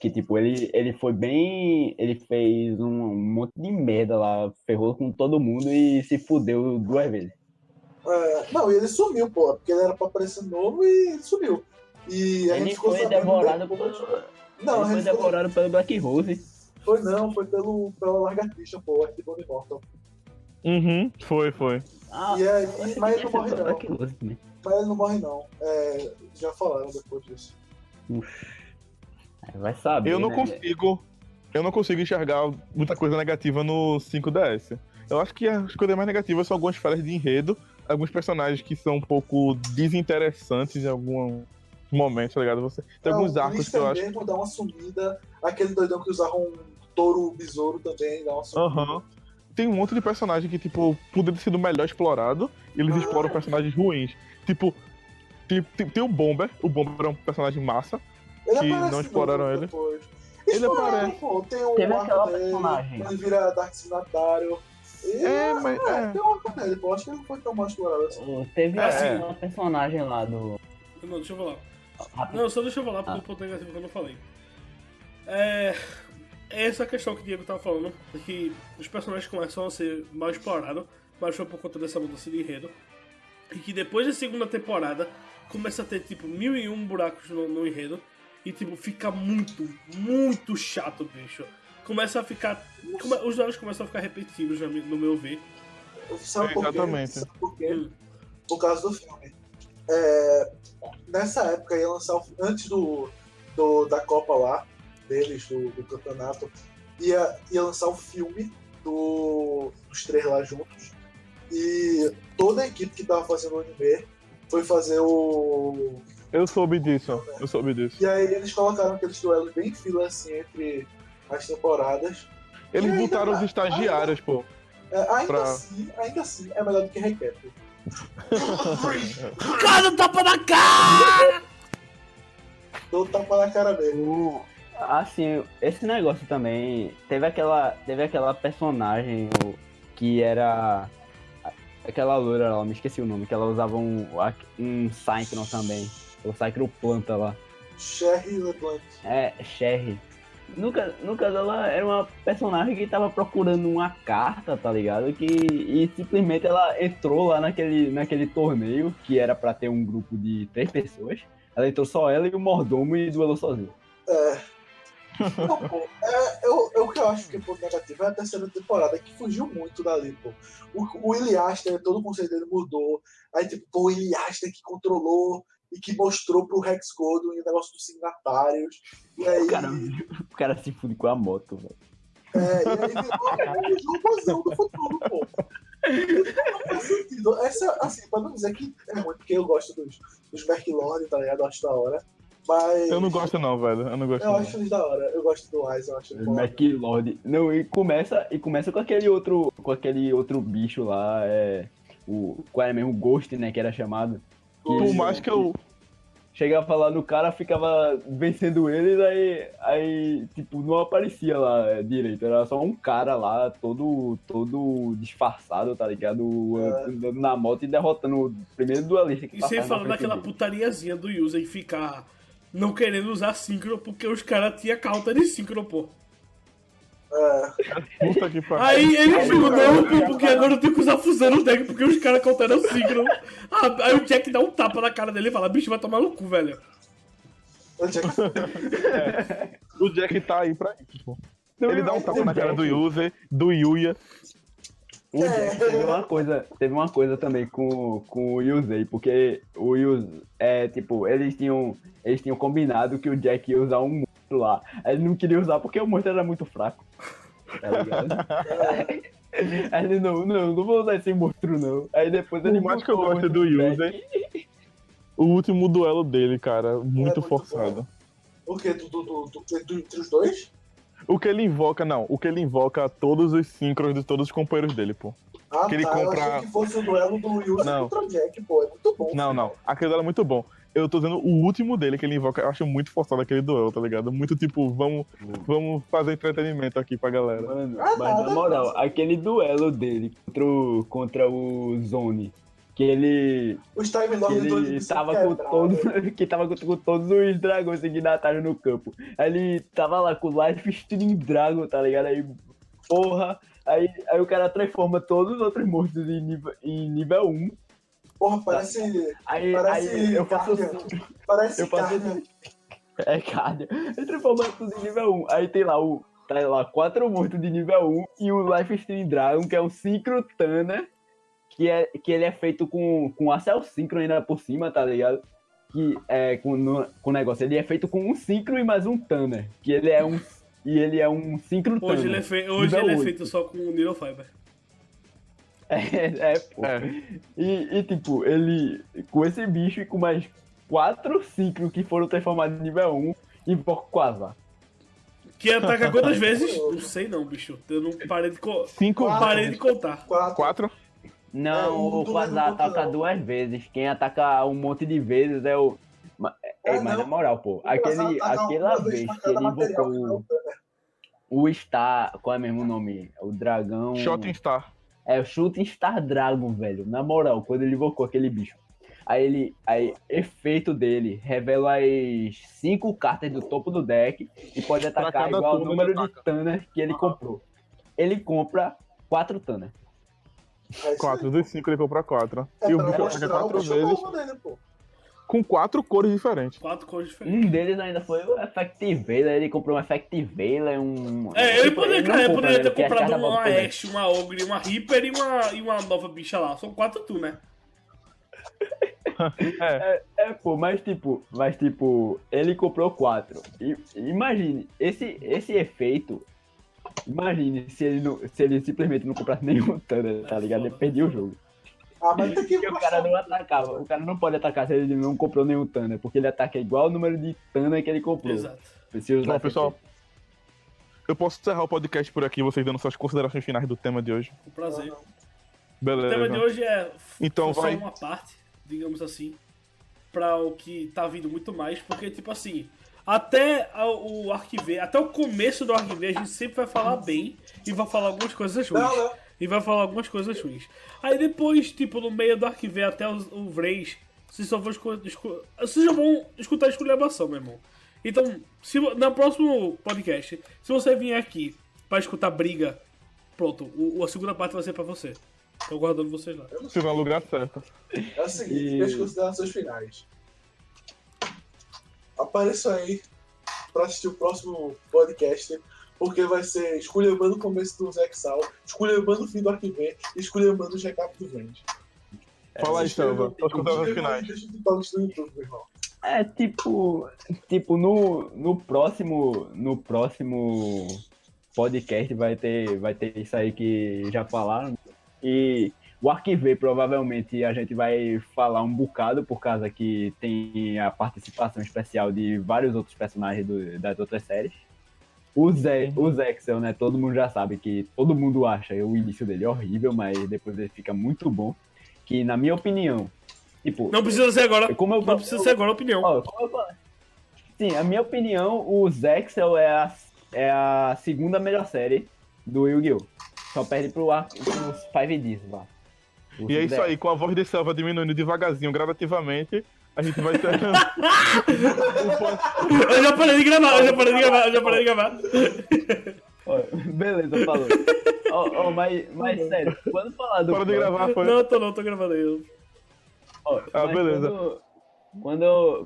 Que tipo, ele foi bem. Ele fez um monte de merda lá, ferrou com todo mundo e se fudeu 2 vezes. Não, e ele sumiu, pô, porque ele era pra aparecer novo e sumiu. E a gente ficou sabendo devorado depois... devorado pelo Black Rose. Foi pela Lagartixa, pô, Arquivo Immortal. Foi. E aí, mas ele não morre não. Mas ele não morre não. Já falaram depois disso. Vai saber, eu não né? consigo enxergar muita coisa negativa no 5DS. Eu acho que as coisas mais negativas são algumas falhas de enredo, alguns personagens que são um pouco desinteressantes em algum momento, tá ligado? Tem alguns arcos que eu acho. Mesmo dá uma sumida, aquele doidão que usava um touro besouro também dá uma sumida. Tem um monte de personagem que, tipo, poderia ter sido melhor explorado, e eles exploram personagens ruins. Tipo, tem o Bomber é um personagem massa, que não exploraram ele. Ele aparece. Pô, tem o Teve aquela personagem. Ele vira Dark Signatário. Mas tem uma arco dele, pô, acho que ele não foi tão mal explorado assim. Teve uma personagem lá do... Não, deixa eu falar. Não, só deixa eu falar, porque o ponto negativo que eu não falei. Essa questão que o Diego tava falando, é que os personagens começam a ser mal explorados, mas foi por conta dessa mudança de enredo. E que depois da segunda temporada, começa a ter, tipo, 1001 buracos no enredo. E, tipo, fica muito, muito chato, bicho. Começa a ficar... os jogos começam a ficar repetitivos, no meu ver. Sabe por quê? Exatamente. Sabe por quê? Por causa do filme. Nessa época ia lançar, antes da Copa lá, deles, do campeonato, ia lançar o filme dos 3 lá juntos. E toda a equipe que tava fazendo o anime foi fazer o... Eu soube disso. E aí eles colocaram aqueles duelos bem fila assim entre as temporadas. Eles botaram os estagiários, pô. Ainda assim, é melhor do que Recap. Cada tapa na cara! Todo tapa na cara mesmo. Assim, esse negócio também... Teve aquela personagem que era... Aquela loira lá, me esqueci o nome, que ela usava um Synchron também. O Synchron planta lá. Sherry LeBlanc. Sherry. No caso, ela era uma personagem que tava procurando uma carta, tá ligado? E simplesmente ela entrou lá naquele torneio, que era pra ter um grupo de 3 pessoas. Ela entrou só ela e o mordomo e duelou sozinho. Não, pô, o que eu acho que é ponto negativo é a terceira temporada, que fugiu muito dali, pô. O Willie Aster, todo o conceito dele mudou. Aí, tipo, o Willie Aster que controlou e que mostrou pro Rex Gordon o negócio dos signatários. E aí... O cara se fude com a moto, velho. E aí virou o robôzão do futuro, pô. Não faz sentido. Essa, assim, pra não dizer que é ruim, porque eu gosto dos Merklord, tá ligado? Eu acho da hora. Mas. Eu não gosto não, velho. Eu não gosto Eu não. acho eles da hora. Eu gosto do Wise, eu acho ele foda. McLord. Não, e começa com aquele outro bicho lá, qual era mesmo? O Ghost, né, que era chamado. Por mais que eu... Chegava a falar no cara, ficava vencendo eles, aí tipo, não aparecia lá direito. Era só um cara lá, todo disfarçado, tá ligado? Andando na moto e derrotando o primeiro duelista que E sem passava falar na frente daquela dele. putariazinha do user e ficar não querendo usar síncro porque os caras tinham counter de síncro, pô. Puta que pariu. Aí ele viu, não, pô, porque agora eu tenho que usar fusão no deck porque os caras counteram síncro. Aí o Jack dá um tapa na cara dele e fala, bicho, vai tomar no cu, velho. O Jack tá aí pra isso, pô. Não, Ele dá um tapa na cara do Jack- user, do Yuya. O Jack teve uma coisa também com o Yusei, porque o Yusei, tipo, eles tinham combinado que o Jack ia usar um monstro lá. Aí ele não queria usar porque o monstro era muito fraco. Tá ligado? Aí ele, não vou usar esse monstro não. Aí depois ele Por mais que eu botou o goste monstro do no user, deck. o último duelo dele, cara, muito muito forçado. O que? Entre os dois? O que ele invoca todos os síncros de todos os companheiros dele, pô. Ah, Que ele tá. compra- Eu achei que fosse o duelo do Yusa Não. contra o Jack, pô. É muito bom. Não. Aquele duelo é muito bom. Eu tô dizendo o último dele que ele invoca, eu acho muito forçado aquele duelo, tá ligado? Muito tipo, vamos fazer entretenimento aqui pra galera. Mano, Ah, mas nada. na moral, aquele duelo dele contra o Zone, que ele Os Time Lords do ele tava com todos, que tava com todos os dragões seguindo a atalho no campo. Aí ele tava lá com o Life Stealing Dragon, tá ligado? Aí, porra, aí o cara transforma todos os outros monstros em nível 1. Porra, parece. Aí eu faço Guardian. assim, Parece eu faço Guardian. assim. Cara, ele transforma tudo em nível 1. Aí tem lá 4 monstros de nível 1 e o Life Stealing Dragon, que é um Synchro Tanner, que ele é feito com Acel Synchro ainda por cima, tá ligado? Que é com o negócio. Ele é feito com um Synchro e mais um Tanner. Que ele é um Synchro Tanner. Hoje ele é nível feito só com Needle Fiber. 8. Pô. É. E tipo, ele com esse bicho e com mais 4 Synchro que foram transformados em nível 1, invoca o Quasar. Que ataca quantas vezes? Não sei não, bicho. Eu não parei de, parei de contar. 4? Não, o do Quasar mesmo ataca não. 2 vezes. Quem ataca um monte de vezes é o. Mas não. na moral, pô, O Quasar ataca aquela uma vez vez pra que cada ele material, invocou não. o Star, qual é mesmo o nome? O dragão. Shooting Star. É o Shooting Star Dragon, velho. Na moral, quando ele invocou aquele bicho. Aí efeito dele, revela as 5 cartas do topo do deck e pode atacar cada igual ao turno número ele de Tanner que ele comprou. Ele compra 4 Tanner. É isso 4 aí. dos 5 ele compra 4. É E o pra bicho ataca mostrar o 4 bicho vezes novo dele, pô. com 4 cores diferentes. 4 cores diferentes. Um deles ainda foi o Effectivaler, ele comprou um Effectivaler, um... Ele Tipo, poderia, não cara, compra, poderia né, ter porque as comprado cartas uma voltam Ashe, uma Ogre, uma Reaper e uma nova bicha lá. São 4 tu, né? Pô, mas tipo, ele comprou 4. Imagine, esse efeito, imagine se ele simplesmente não comprasse nenhum Thunder, tá ligado? Ele perdia o jogo. Ah, mas tem que Porque o cara não atacava, o cara não pode atacar se ele não comprou nenhum Thunder, porque ele ataca igual o número de Thunder que ele comprou. Exato. Se usar Bom, pessoal, eu posso encerrar o podcast por aqui, vocês dando suas considerações finais do tema de hoje. Um prazer. O Beleza. tema de hoje é Então só vai. uma parte, digamos assim, pra o que tá vindo muito mais, porque, tipo assim, até o Arquive, até o começo do Arquive, a gente sempre vai falar bem e vai falar algumas coisas ruins. Não. E vai falar algumas coisas ruins. Aí depois, tipo, no meio do Arquive até o Vrays, vocês só vão vocês já vão escutar a esculhambação, meu irmão. Então, no próximo podcast, se você vier aqui pra escutar briga, pronto, a segunda parte vai ser pra você. Tô aguardando vocês lá. Se no lugar certo. É o seguinte, E- minhas considerações finais. Apareçam aí pra assistir o próximo podcast, porque vai ser esculhambando o começo do Zexal, esculhambando o fim do Arquive e esculhambando os recap do Vende. Fala aí, Selva. Suas considerações finais. Deixa o TikTok no YouTube, meu irmão. Tipo, no próximo podcast vai ter isso aí que já falaram. E o Arquivé, provavelmente, a gente vai falar um bocado, por causa que tem a participação especial de vários outros personagens das outras séries. O Zexel, né? Todo mundo já sabe que todo mundo acha o início dele horrível, mas depois ele fica muito bom. Que, na minha opinião, tipo... Não precisa ser agora. Não precisa ser agora a opinião. Sim, a minha opinião, o Zexel é a segunda melhor série do Yu-Gi-Oh! Só perde pros 5Ds lá. E é isso aí, com a voz de Selva diminuindo devagarzinho, gradativamente, a gente vai ter... Eu já parei de gravar. Beleza, falou. Mas sério, quando falar do... Para de gravar, foi. Não, tô gravando aí. Beleza.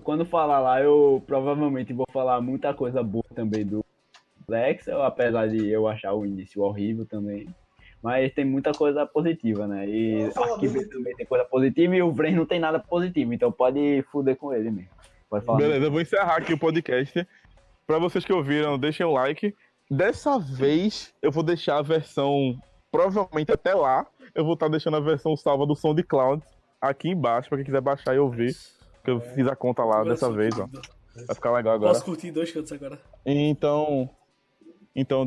Quando falar lá, eu provavelmente vou falar muita coisa boa também do Zexel, apesar de eu achar o início horrível também. Mas tem muita coisa positiva, né? E Arquivé também tem coisa positiva e o Vren não tem nada positivo, então pode fuder com ele mesmo. Pode falar. Beleza, eu vou encerrar aqui o podcast. Pra vocês que ouviram, deixem o like. Dessa vez, eu vou deixar a versão, provavelmente até lá, eu vou estar deixando a versão salva do SoundCloud aqui embaixo, pra quem quiser baixar e ouvir. Que eu fiz a conta lá dessa vez, ó. Vai ficar legal agora. Posso curtir 2 cantos agora. Então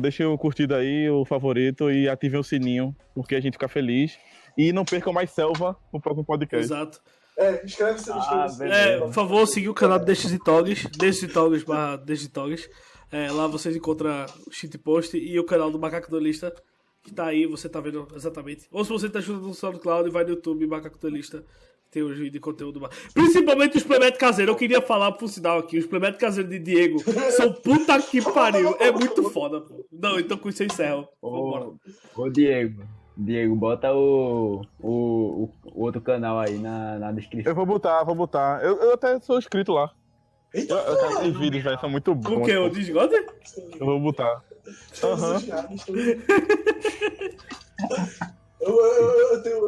deixem o curtido aí, o favorito, e ativem o sininho, porque a gente fica feliz. E não percam mais Selva no próximo podcast. Exato. Inscreve-se. Por favor, seguir o canal do DXTogs, DXTogs. Lá vocês encontram o shitpost e o canal do Macaco Duelista, que tá aí, você tá vendo exatamente. Ou se você tá ajudando no SoundCloud, vai no YouTube, Macaco Duelista. Tem os vídeos de conteúdo. Principalmente os Plebetes Caseiros. Eu queria falar pro sinal aqui. Os Plebetes Caseiros de Diego são puta que pariu. É muito foda, pô. Não, então com isso eu encerro. Ô Diego, bota o outro canal aí na descrição. Eu vou botar. Eu até sou inscrito lá. Eita, Eu tenho vídeos, velho, são muito bons. O que? O Discord? Eu vou botar. Eu tenho...